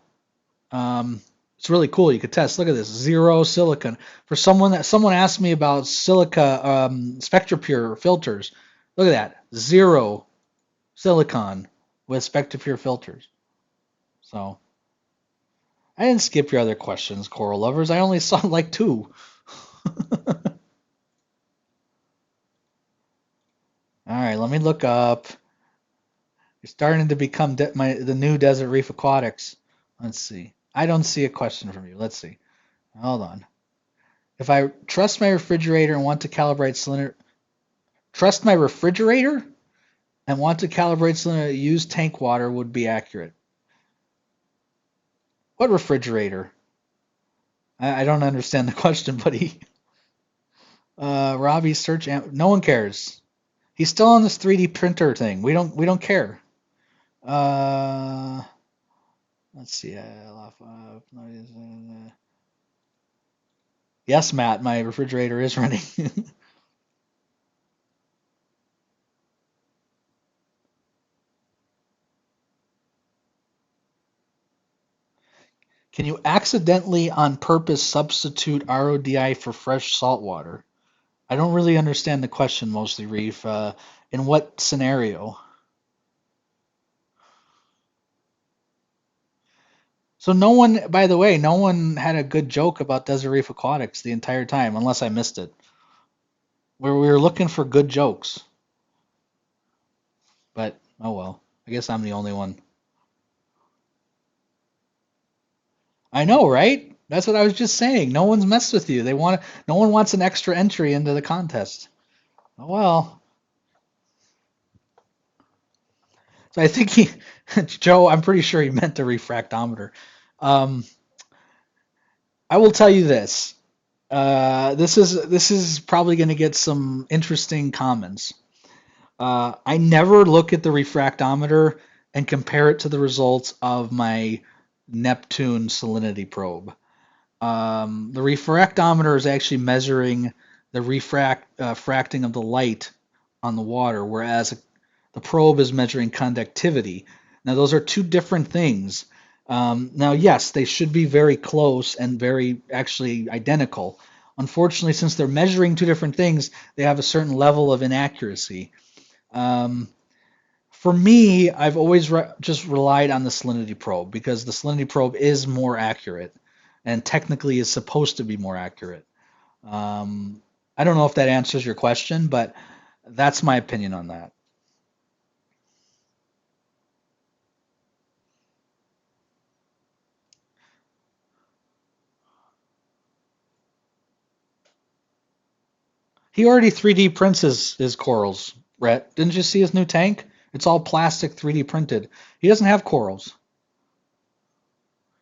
it's really cool. You could test. Look at this, zero silicon. For someone asked me about silica SpectraPure filters. Look at that, zero silicon with SpectraPure filters. So I didn't skip your other questions, Coral Lovers. I only saw like two. All right, let me look up. You're starting to become the new Desert Reef Aquatics. Let's see. I don't see a question from you. Let's see. Hold on. If I trust my refrigerator and want to calibrate cylinder, trust my refrigerator and want to calibrate cylinder, use tank water would be accurate. What refrigerator? I don't understand the question, buddy. Robbie search. No one cares. He's still on this 3D printer thing. We don't care. Uh, let's see. Yes, Matt, my refrigerator is running. Can you accidentally on purpose substitute RODI for fresh salt water? I don't really understand the question mostly, Reef. In what scenario? So no one, by the way, no one had a good joke about Desert Reef Aquatics the entire time, unless I missed it. Where we were looking for good jokes, but oh well. I guess I'm the only one. I know, right? That's what I was just saying. No one's messed with you. No one wants an extra entry into the contest. Oh well. So I think Joe, I'm pretty sure he meant a refractometer. Um, I will tell you this. This is probably going to get some interesting comments. I never look at the refractometer and compare it to the results of my Neptune salinity probe. The refractometer is actually measuring the fracting of the light on the water, whereas the probe is measuring conductivity. Now, those are two different things. Now, yes, they should be very close and very actually identical. Unfortunately, since they're measuring two different things, they have a certain level of inaccuracy. Um, for me, I've always just relied on the salinity probe because the salinity probe is more accurate and technically is supposed to be more accurate. Um, I don't know if that answers your question, but that's my opinion on that. He already 3D prints his corals, Rhett. Didn't you see his new tank? It's all plastic 3D printed. He doesn't have corals.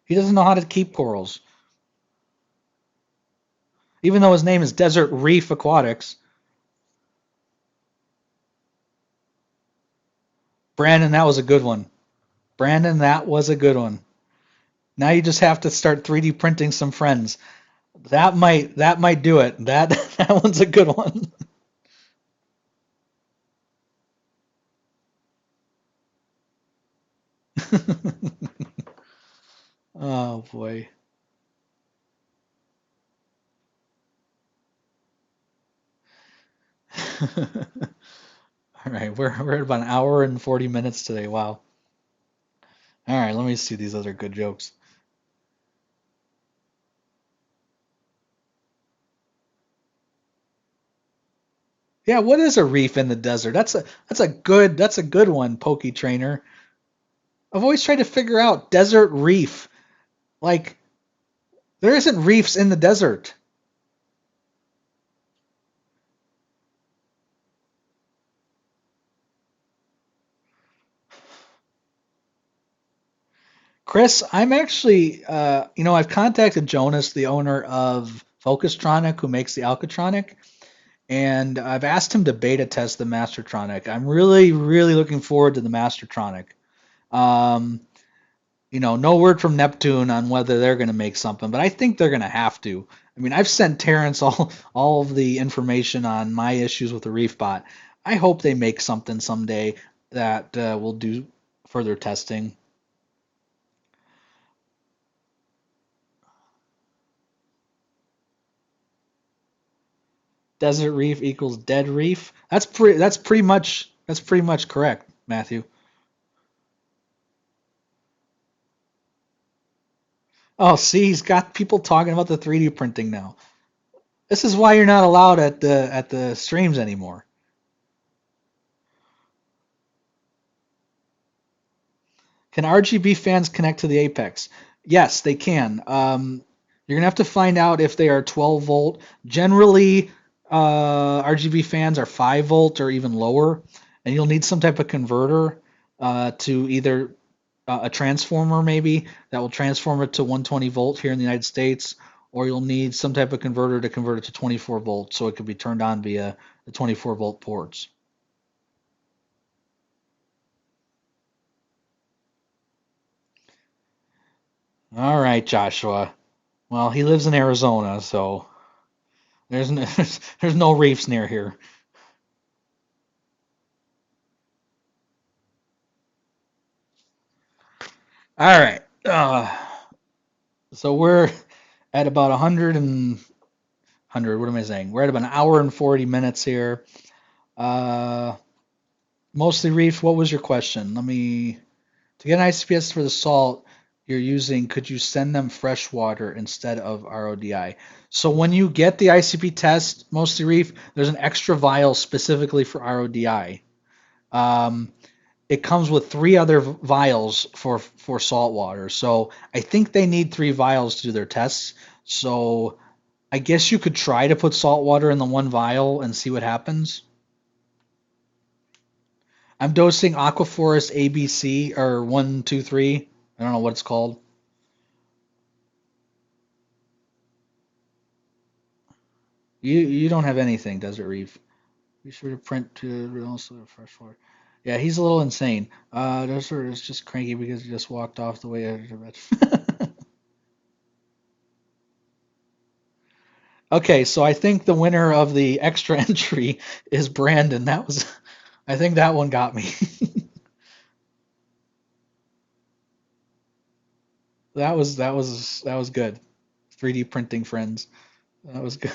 He doesn't know how to keep corals. Even though his name is Desert Reef Aquatics. Brandon, that was a good one. Brandon, that was a good one. Now you just have to start 3D printing some friends. That might do it. That that one's a good one. Oh boy. All right, we're at about an hour and 40 minutes today. Wow. All right, let me see these other good jokes. Yeah, what is a reef in the desert? That's a good one, Pokey Trainer. I've always tried to figure out desert reef. Like there isn't reefs in the desert. Chris, I'm actually, I've contacted Jonas, the owner of Focustronic, who makes the Alcatronic, and I've asked him to beta test the Mastertronic. I'm really, really looking forward to the Mastertronic. Um, no word from Neptune on whether they're going to make something, but I think they're going to have to. I mean, I've sent Terrence all of the information on my issues with the Reef Bot. I hope they make something someday that will do further testing. Desert reef equals dead reef. That's pretty much correct, Matthew. Oh, see, he's got people talking about the 3D printing now. This is why you're not allowed at the streams anymore. Can RGB fans connect to the Apex? Yes, they can. You're gonna have to find out if they are 12 volt. Generally, RGB fans are 5 volt or even lower, and you'll need some type of converter to either a transformer maybe that will transform it to 120 volt here in the United States, or you'll need some type of converter to convert it to 24 volts so it could be turned on via the 24 volt ports. All right, Joshua. Well, he lives in Arizona, so there's no, there's no reefs near here. All right. So we're at about 100 and 100. What am I saying? We're at about an hour and 40 minutes here. Uh, Mostly reef. What was your question? To get an ICPS for the salt you're using, could you send them fresh water instead of RODI? So when you get the ICP test, mostly reef, there's an extra vial specifically for RODI. Um, it comes with three other vials for salt water. So I think they need three vials to do their tests. So I guess you could try to put salt water in the one vial and see what happens. I'm dosing Aquaforest ABC or 123. I don't know what it's called. You don't have anything, Desert Reef. Be sure to print to also fresh water. Yeah, he's a little insane. Desert is just cranky because he just walked off the way out of bed. Okay, so I think the winner of the extra entry is Brandon. I think that one got me. That was good. 3D printing friends. That was good.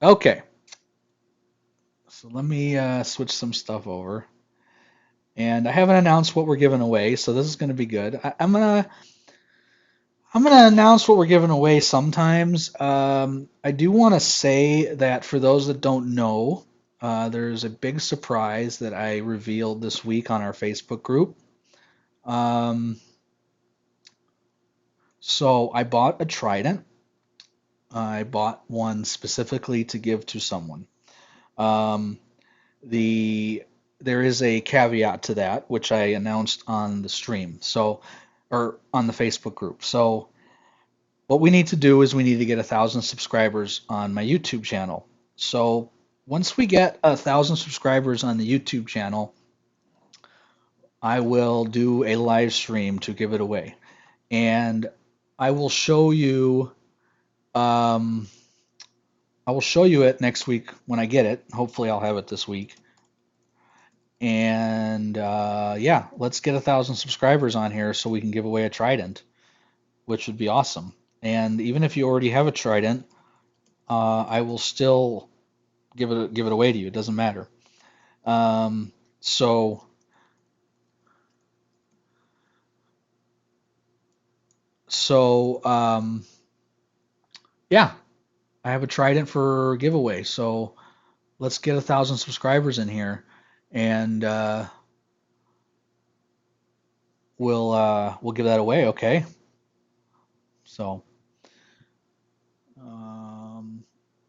Okay, so let me switch some stuff over. And I haven't announced what we're giving away, so this is going to be good. I'm gonna announce what we're giving away sometimes. I do want to say that for those that don't know, there's a big surprise that I revealed this week on our Facebook group. Um, so I bought a Trident. I bought one specifically to give to someone. Um, the There is a caveat to that, which I announced on the stream. Or on the Facebook group. So what we need to do is we need to get 1,000 subscribers on my YouTube channel. So once we get 1,000 subscribers on the YouTube channel, I will do a live stream to give it away, and I will show you. Um, I will show you it next week when I get it. Hopefully, I'll have it this week. And yeah, let's get 1,000 subscribers on here so we can give away a Trident, which would be awesome. And even if you already have a Trident, I will still give it away to you. It doesn't matter. Um, so so yeah, I have a Trident for giveaway. So let's get 1,000 subscribers in here, and we'll give that away. Okay. So um,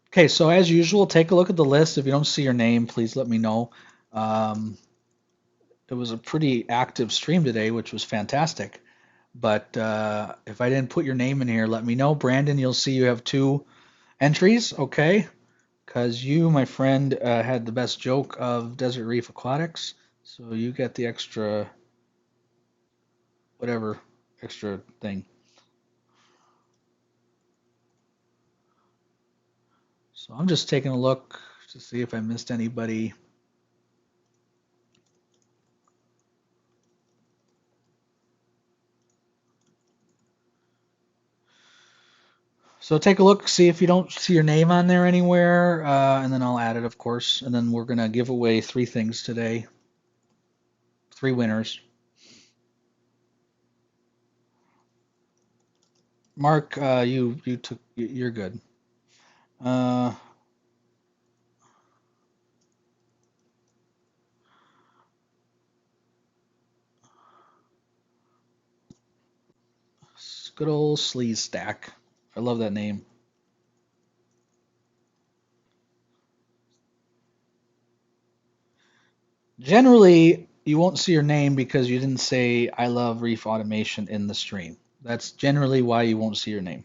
okay. So as usual, take a look at the list. If you don't see your name, please let me know. Um, it was a pretty active stream today, which was fantastic. But if I didn't put your name in here, let me know. Brandon, you'll see you have two entries, okay? Because you, my friend, had the best joke of Desert Reef Aquatics, so you get the extra, whatever, extra thing. So I'm just taking a look to see if I missed anybody. So take a look, see if you don't see your name on there anywhere, and then I'll add it, of course. And then we're gonna give away three things today, three winners. Mark, you took, you're good. Uh, Good old Sleaze Stack. I love that name. Generally, you won't see your name because you didn't say I love Reef Automation in the stream. That's generally why you won't see your name.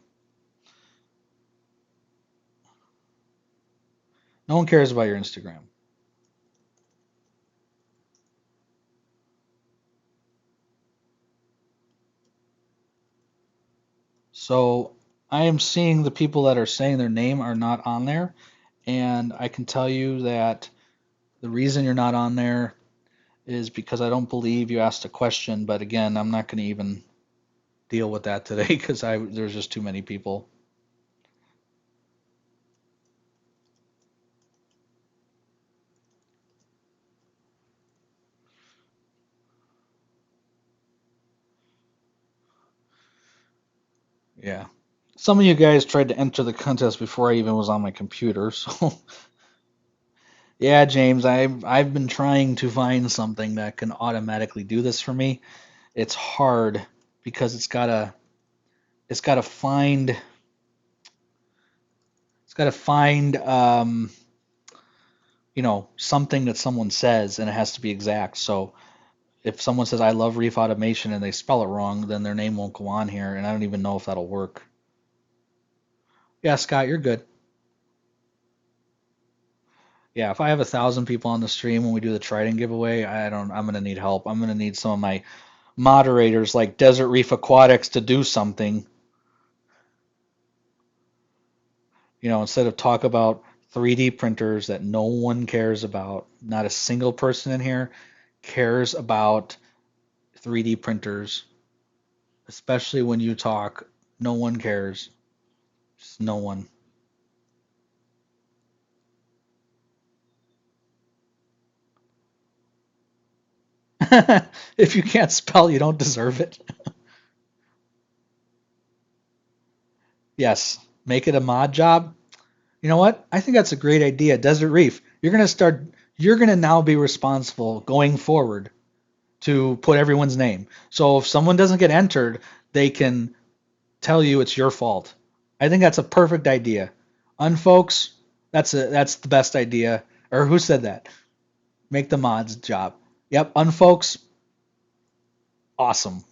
No one cares about your Instagram. So I am seeing the people that are saying their name are not on there, and I can tell you that the reason you're not on there is because I don't believe you asked a question. But again, I'm not going to even deal with that today because there's just too many people. Yeah. Some of you guys tried to enter the contest before I even was on my computer, so yeah, James, I've been trying to find something that can automatically do this for me. It's hard because it's gotta find something that someone says and it has to be exact. So if someone says I love Reef Automation and they spell it wrong, then their name won't go on here, and I don't even know if that'll work. Yeah, Scott, you're good. Yeah, if I have 1,000 people on the stream when we do the Trident giveaway, I'm gonna need help. I'm gonna need some of my moderators like Desert Reef Aquatics to do something. Instead of talk about 3D printers that no one cares about. Not a single person in here cares about 3D printers, especially when you talk. No one cares. Just no one. If you can't spell, you don't deserve it. Yes, make it a mod job. You know what? I think that's a great idea. Desert Reef. You're going to now be responsible going forward to put everyone's name. So if someone doesn't get entered, they can tell you it's your fault. I think that's a perfect idea. Unfolks, that's the best idea. Or who said that? Make the mods job. Yep, unfolks, awesome.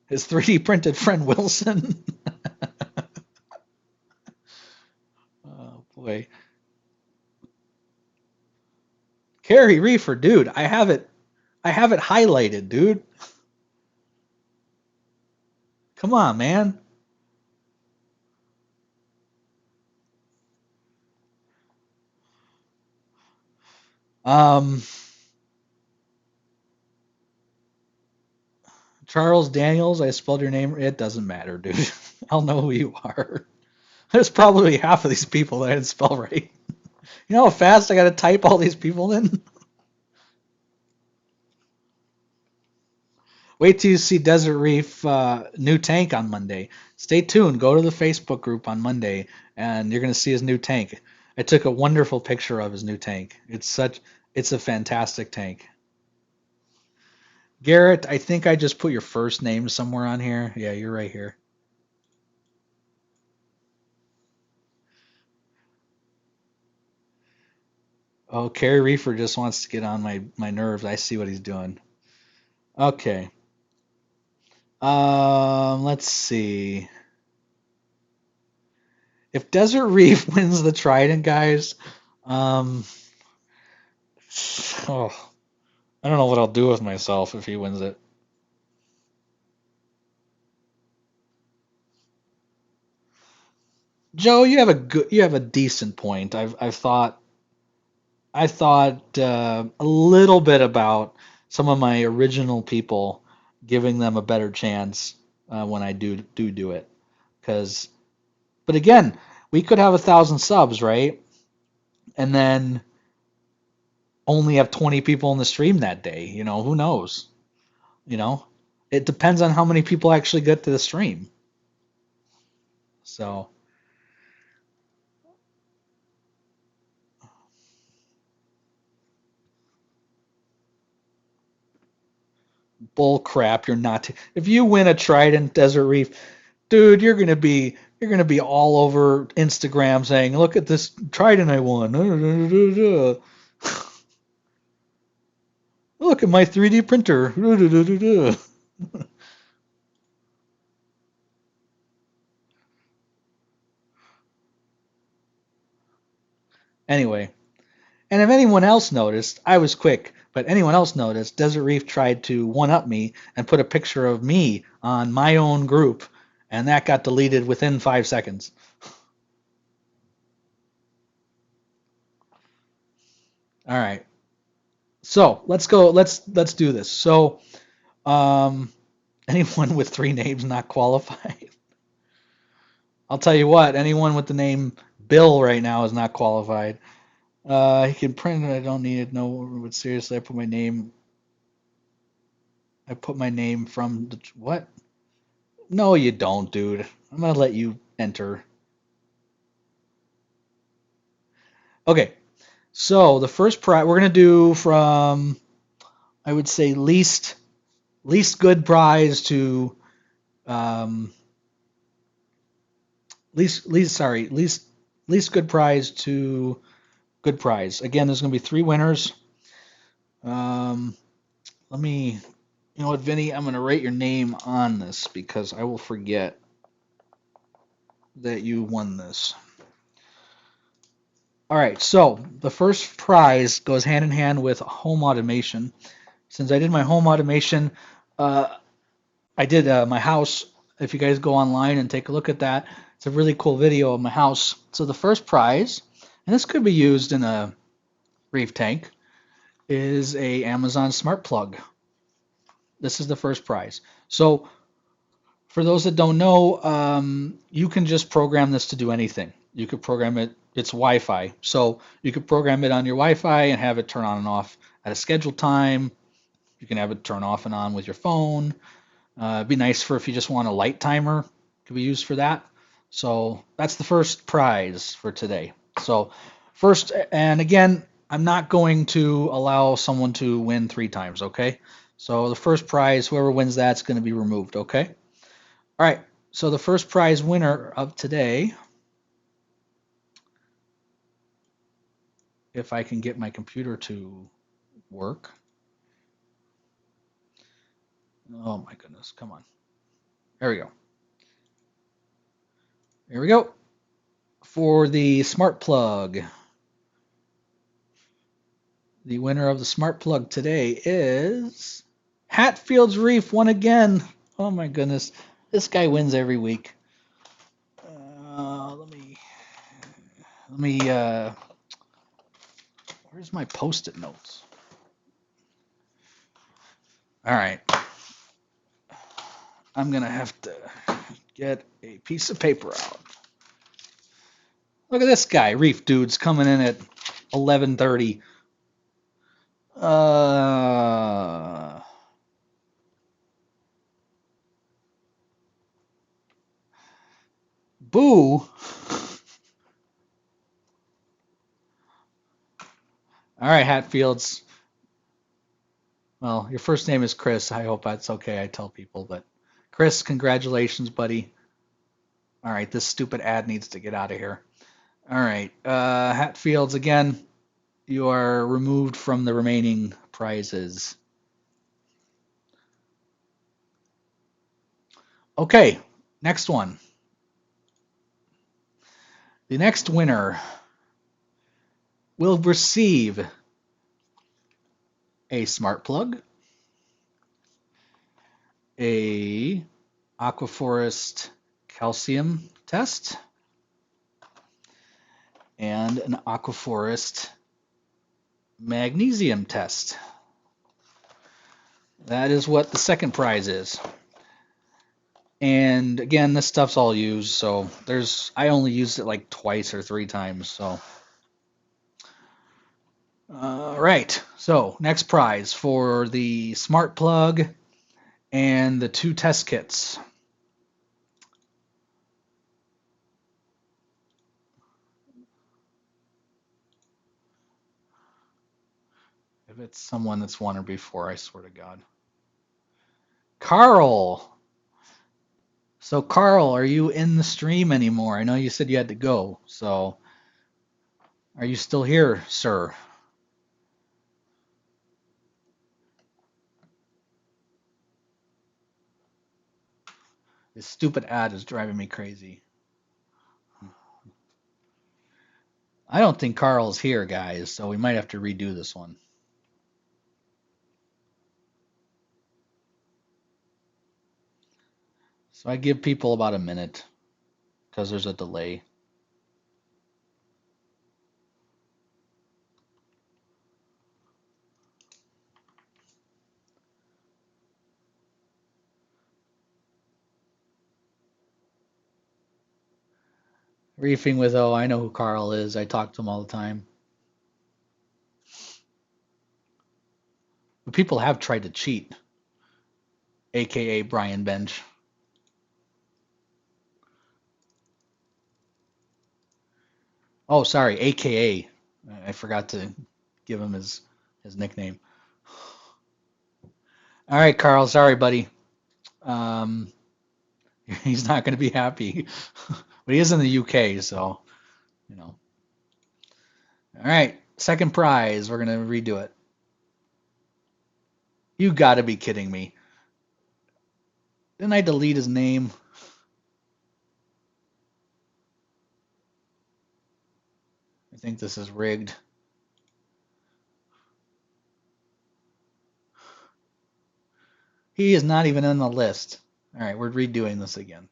His 3D printed friend Wilson. Oh boy. Carrie Reefer, dude, I have it highlighted, dude. Come on, man. Um, Charles Daniels, I spelled your name. It doesn't matter, dude. I'll know who you are. There's probably half of these people that I didn't spell right. You know how fast I got to type all these people in? Wait till you see Desert Reef new tank on Monday. Stay tuned. Go to the Facebook group on Monday, and you're going to see his new tank. I took a wonderful picture of his new tank. It's a fantastic tank. Garrett, I think I just put your first name somewhere on here. Yeah, you're right here. Oh, Kerry Reefer just wants to get on my nerves. I see what he's doing. Okay. Let's see. If Desert Reef wins the Trident, guys, um, oh, I don't know what I'll do with myself if he wins it. Joe, you have a decent point. I thought a little bit about some of my original people, giving them a better chance when I do it. Because, but again, we could have 1,000 subs, right? And then only have 20 people in the stream that day. Who knows? You know, it depends on how many people actually get to the stream. So, bull crap. You're not. If you win a Trident Desert Reef, dude, you're gonna be You're going to be all over Instagram saying, "Look at this trident I won." Look at my 3D printer. Anyway, and if anyone else noticed, I was quick, but anyone else noticed, Desert Reef tried to one up me and put a picture of me on my own group, and that got deleted within 5 seconds. All right. So let's go. Let's do this. So um, anyone with three names not qualified. I'll tell you what. Anyone with the name Bill right now is not qualified. He can print it. I don't need it. No, but seriously, I put my name from the what? No, you don't, dude. I'm gonna let you enter. Okay. So the first prize we're gonna do from I would say least good prize to um, least good prize to good prize. Again, there's going to be three winners. Um, let me, you know what, Vinny, I'm going to write your name on this because I will forget that you won this. All right, so the first prize goes hand in hand with home automation. Since I did my home automation, uh, I did my house. If you guys go online and take a look at that, it's a really cool video of my house. So the first prize, and this could be used in a reef tank, is a Amazon smart plug. This is the first prize. So for those that don't know, you can just program this to do anything. You could program it. It's Wi-Fi, so you could program it on your Wi-Fi and have it turn on and off at a scheduled time. You can have it turn off and on with your phone. It'd be nice for if you just want a light timer. Could be used for that. So that's the first prize for today. So first, and again, I'm not going to allow someone to win three times, okay? So the first prize, whoever wins that's going to be removed, okay? All right. So the first prize winner of today, if I can get my computer to work. Oh my goodness, come on. There we go. Here we go. For the smart plug, the winner of the smart plug today is Hatfield's Reef won again. Oh my goodness. This guy wins every week. Let me where's my post-it notes? All right. I'm going to have to get a piece of paper out. Look at this guy, Reef Dudes, coming in at 11:30. Boo. All right, Hatfields. Well, your first name is Chris. I hope that's okay. I tell people, but Chris, congratulations, buddy. All right, this stupid ad needs to get out of here. All right, Hatfields, again, you are removed from the remaining prizes. Okay, next one. The next winner will receive a smart plug, a Aquaforest calcium test, and an Aquaforest magnesium test. That is what the second prize is. And again, this stuff's all used, so I only used it like twice or three times, so. Right, so next prize for the smart plug and the two test kits. If it's someone that's won her before, I swear to God. Carl! So Carl, are you in the stream anymore? I know you said you had to go, so are you still here, sir? This stupid ad is driving me crazy. I don't think Carl's here, guys, so we might have to redo this one. So I give people about a minute because there's a delay. Reefing with O, I know who Carl is. I talk to him all the time. But people have tried to cheat, aka Brian Bench. Oh, sorry, aka. I forgot to give him his nickname. All right, Carl. Sorry, buddy. Um, he's not going to be happy, but he is in the UK, so you know. All right, second prize. We're gonna redo it. You got to be kidding me. Didn't I delete his name? I think this is rigged. He is not even on the list. All right, we're redoing this again.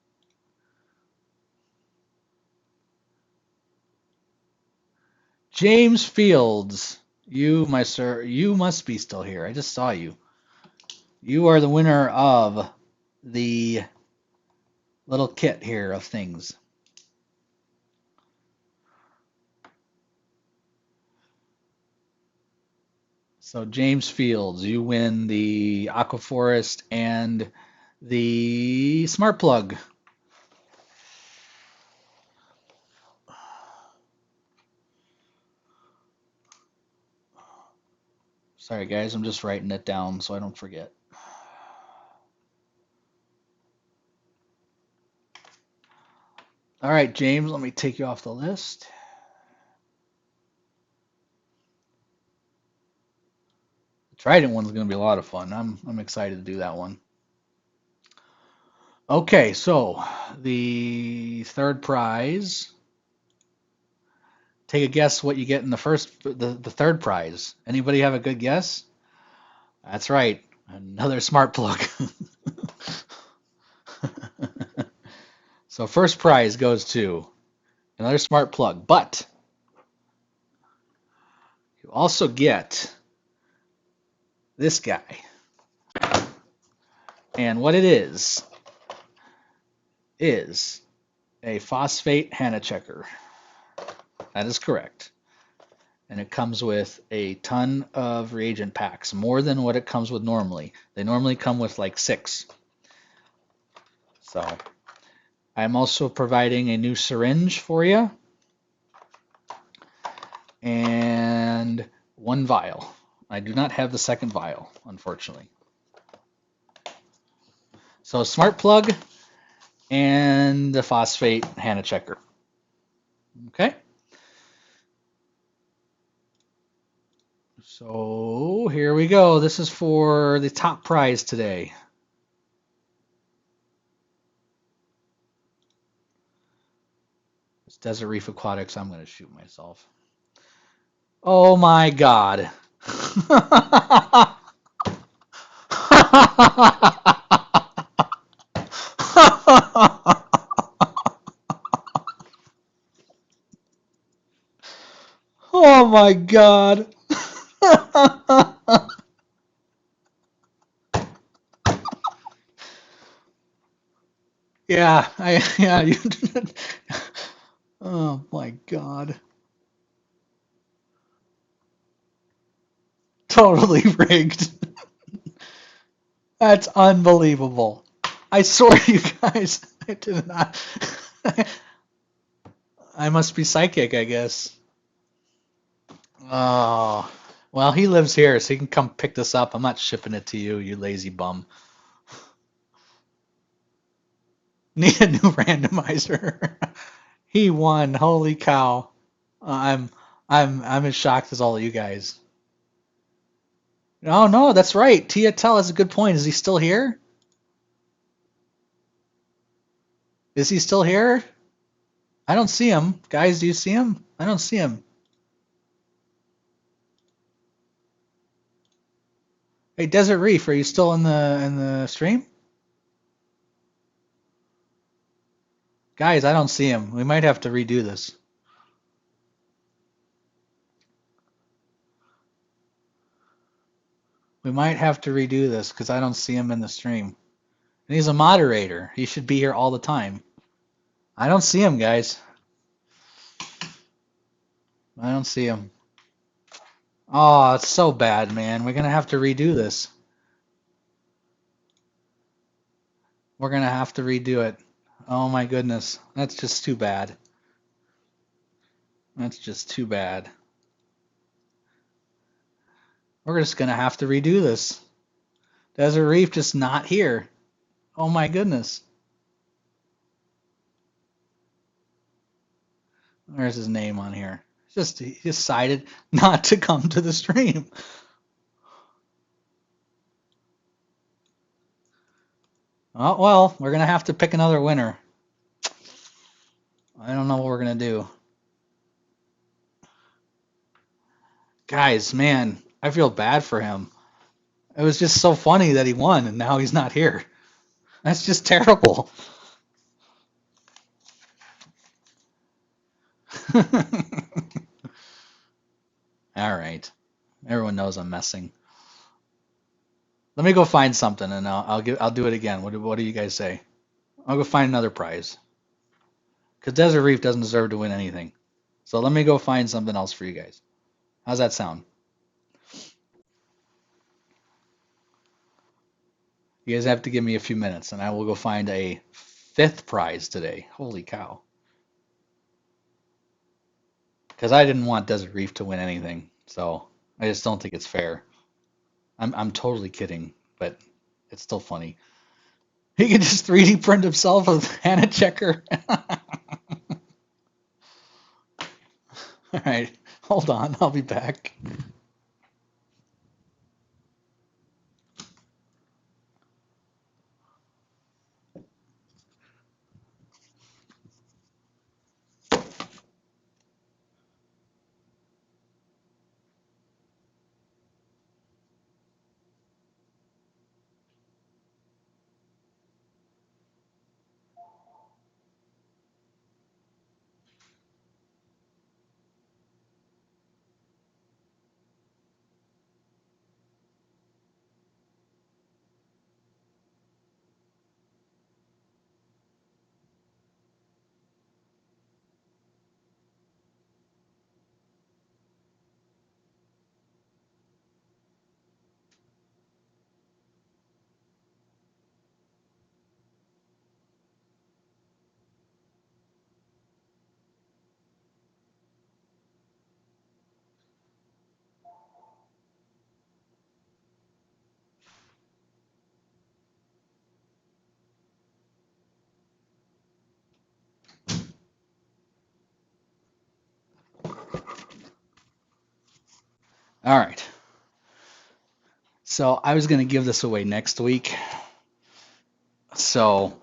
James Fields, you, my sir, you must be still here. I just saw you. You are the winner of the little kit here of things. So James Fields, you win the Aquaforest and the Smart Plug. Sorry guys, I'm just writing it down so I don't forget. All right, James, let me take you off the list. The Trident one's going to be a lot of fun. I'm excited to do that one. Okay, so the third prize. Take a guess what you get in the third prize. Anybody have a good guess? That's right, another smart plug. So first prize goes to another smart plug, but you also get this guy. And what it is a phosphate Hannah checker. That is correct. And it comes with a ton of reagent packs, more than what it comes with normally. They normally come with like 6. So I'm also providing a new syringe for you and 1 vial. I do not have the second vial, unfortunately. So smart plug and the phosphate Hannah checker. Okay. So here we go. This is for the top prize today. It's Desert Reef Aquatics. I'm going to shoot myself. Oh my God. Oh my God. Yeah. Oh my God. Totally rigged. That's unbelievable. I swear to you guys, I did not. I must be psychic, I guess. Oh, well, he lives here, so he can come pick this up. I'm not shipping it to you, you lazy bum. Need a new randomizer. He won. Holy cow. I'm I'm as shocked as all of you guys. Oh no, that's right. Tia Tell has a good point. Is he still here? Is he still here? I don't see him. Guys, do you see him? I don't see him. Hey, Desert Reef, are you still in the stream? Guys, I don't see him. We might have to redo this. We might have to redo this because I don't see him in the stream. And he's a moderator. He should be here all the time. I don't see him, guys. I don't see him. Oh, it's so bad, man. We're gonna have to redo this. We're gonna have to redo it. Oh my goodness. That's just too bad. That's just too bad. We're just gonna have to redo this. Desert Reef just not here. Oh my goodness. Where's his name on here? Just he decided not to come to the stream. Oh well, we're gonna have to pick another winner. I don't know what we're gonna do. Guys, man, I feel bad for him. It was just so funny that he won and now he's not here. That's just terrible. All right. Everyone knows I'm messing. Let me go find something and I'll do it again. What do you guys say? I'll go find another prize. Because Desert Reef doesn't deserve to win anything. So let me go find something else for you guys. How's that sound? You guys have to give me a few minutes and I will go find a fifth prize today. Holy cow. Because I didn't want Desert Reef to win anything. So I just don't think it's fair. I'm totally kidding, but it's still funny. He can just 3D print himself a Hannah checker. All right, hold on, I'll be back. All right. So I was gonna give this away next week. So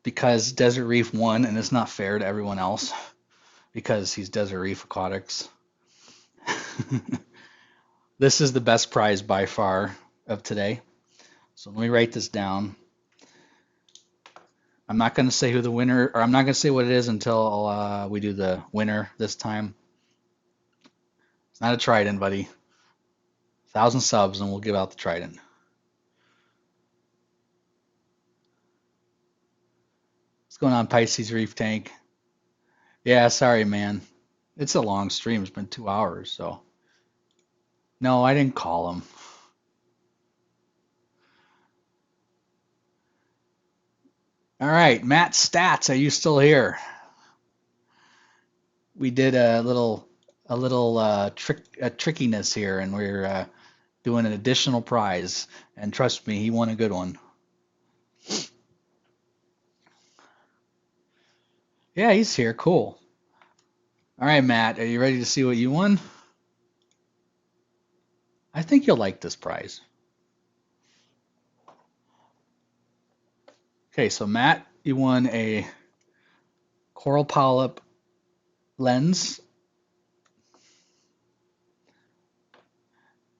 because Desert Reef won, and it's not fair to everyone else because he's Desert Reef Aquatics. This is the best prize by far of today. So let me write this down. I'm not going to say who the winner, or I'm not going to say what it is until we do the winner this time. It's not a trident, buddy. 1,000 subs, and we'll give out the trident. What's going on, Pisces Reef Tank? Yeah, sorry, man. It's a long stream. It's been 2 hours, so. No, I didn't call him. All right, Matt Stats, are you still here? We did a little trickiness here, and we're doing an additional prize. And trust me, he won a good one. Yeah, he's here. Cool. All right, Matt, are you ready to see what you won? I think you'll like this prize. Okay, so Matt, you won a coral polyp lens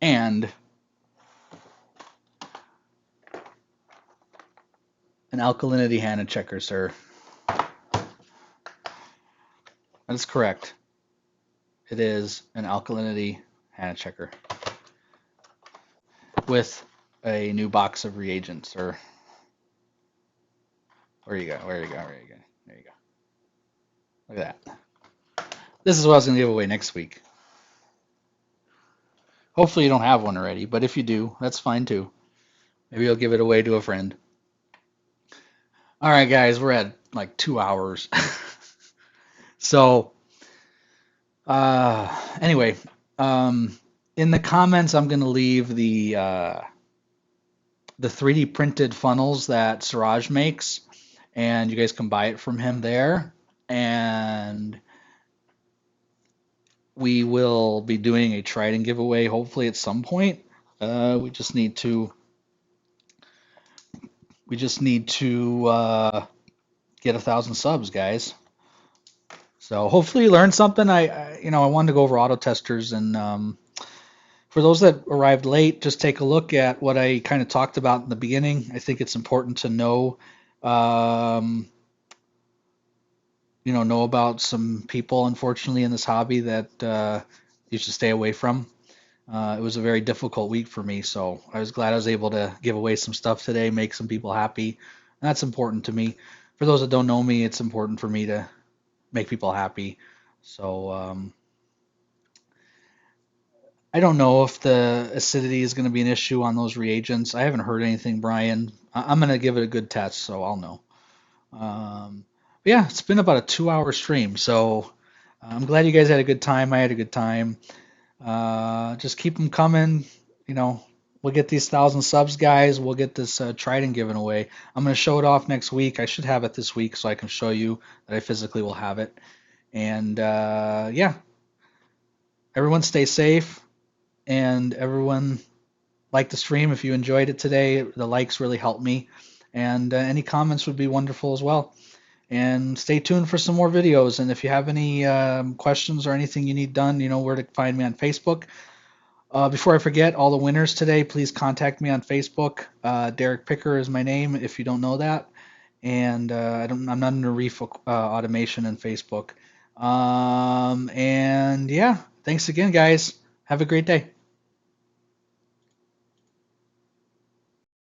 and an alkalinity Hannah checker, sir. That is correct. It is an alkalinity Hannah checker with a new box of reagents, sir. Where you go? Where you go? Where you go? There you go. Look at that. This is what I was going to give away next week. Hopefully you don't have one already, but if you do, that's fine too. Maybe you'll give it away to a friend. All right, guys, we're at like 2 hours. So, anyway, um, in the comments, I'm going to leave the 3D printed funnels that Siraj makes, and you guys can buy it from him there. And we will be doing a Trident giveaway hopefully at some point. We just need to get 1,000 subs, guys. So hopefully you learned something. I wanted to go over auto testers, and for those that arrived late, just take a look at what I kind of talked about in the beginning. I think it's important to um, know about some people, unfortunately, in this hobby that you should stay away from. It was a very difficult week for me, so I was glad I was able to give away some stuff today, make some people happy. That's important to me. For those that don't know me, it's important for me to make people happy. So I don't know if the acidity is going to be an issue on those reagents. I haven't heard anything, Brian. I'm going to give it a good test, so I'll know. But yeah, it's been about a 2 hour stream, so I'm glad you guys had a good time. I had a good time. Just keep them coming. You know, we'll get these 1,000 subs, guys. We'll get this Trident given away. I'm going to show it off next week. I should have it this week so I can show you that I physically will have it. And yeah, everyone stay safe, and everyone like the stream if you enjoyed it today. The likes really help me, and any comments would be wonderful as well. And stay tuned for some more videos. And if you have any questions or anything you need done, you know where to find me on Facebook. Before I forget, all the winners today, please contact me on Facebook. Derek Picker is my name if you don't know that. And I'm not under Reef Automation and Facebook. And yeah, thanks again, guys. Have a great day.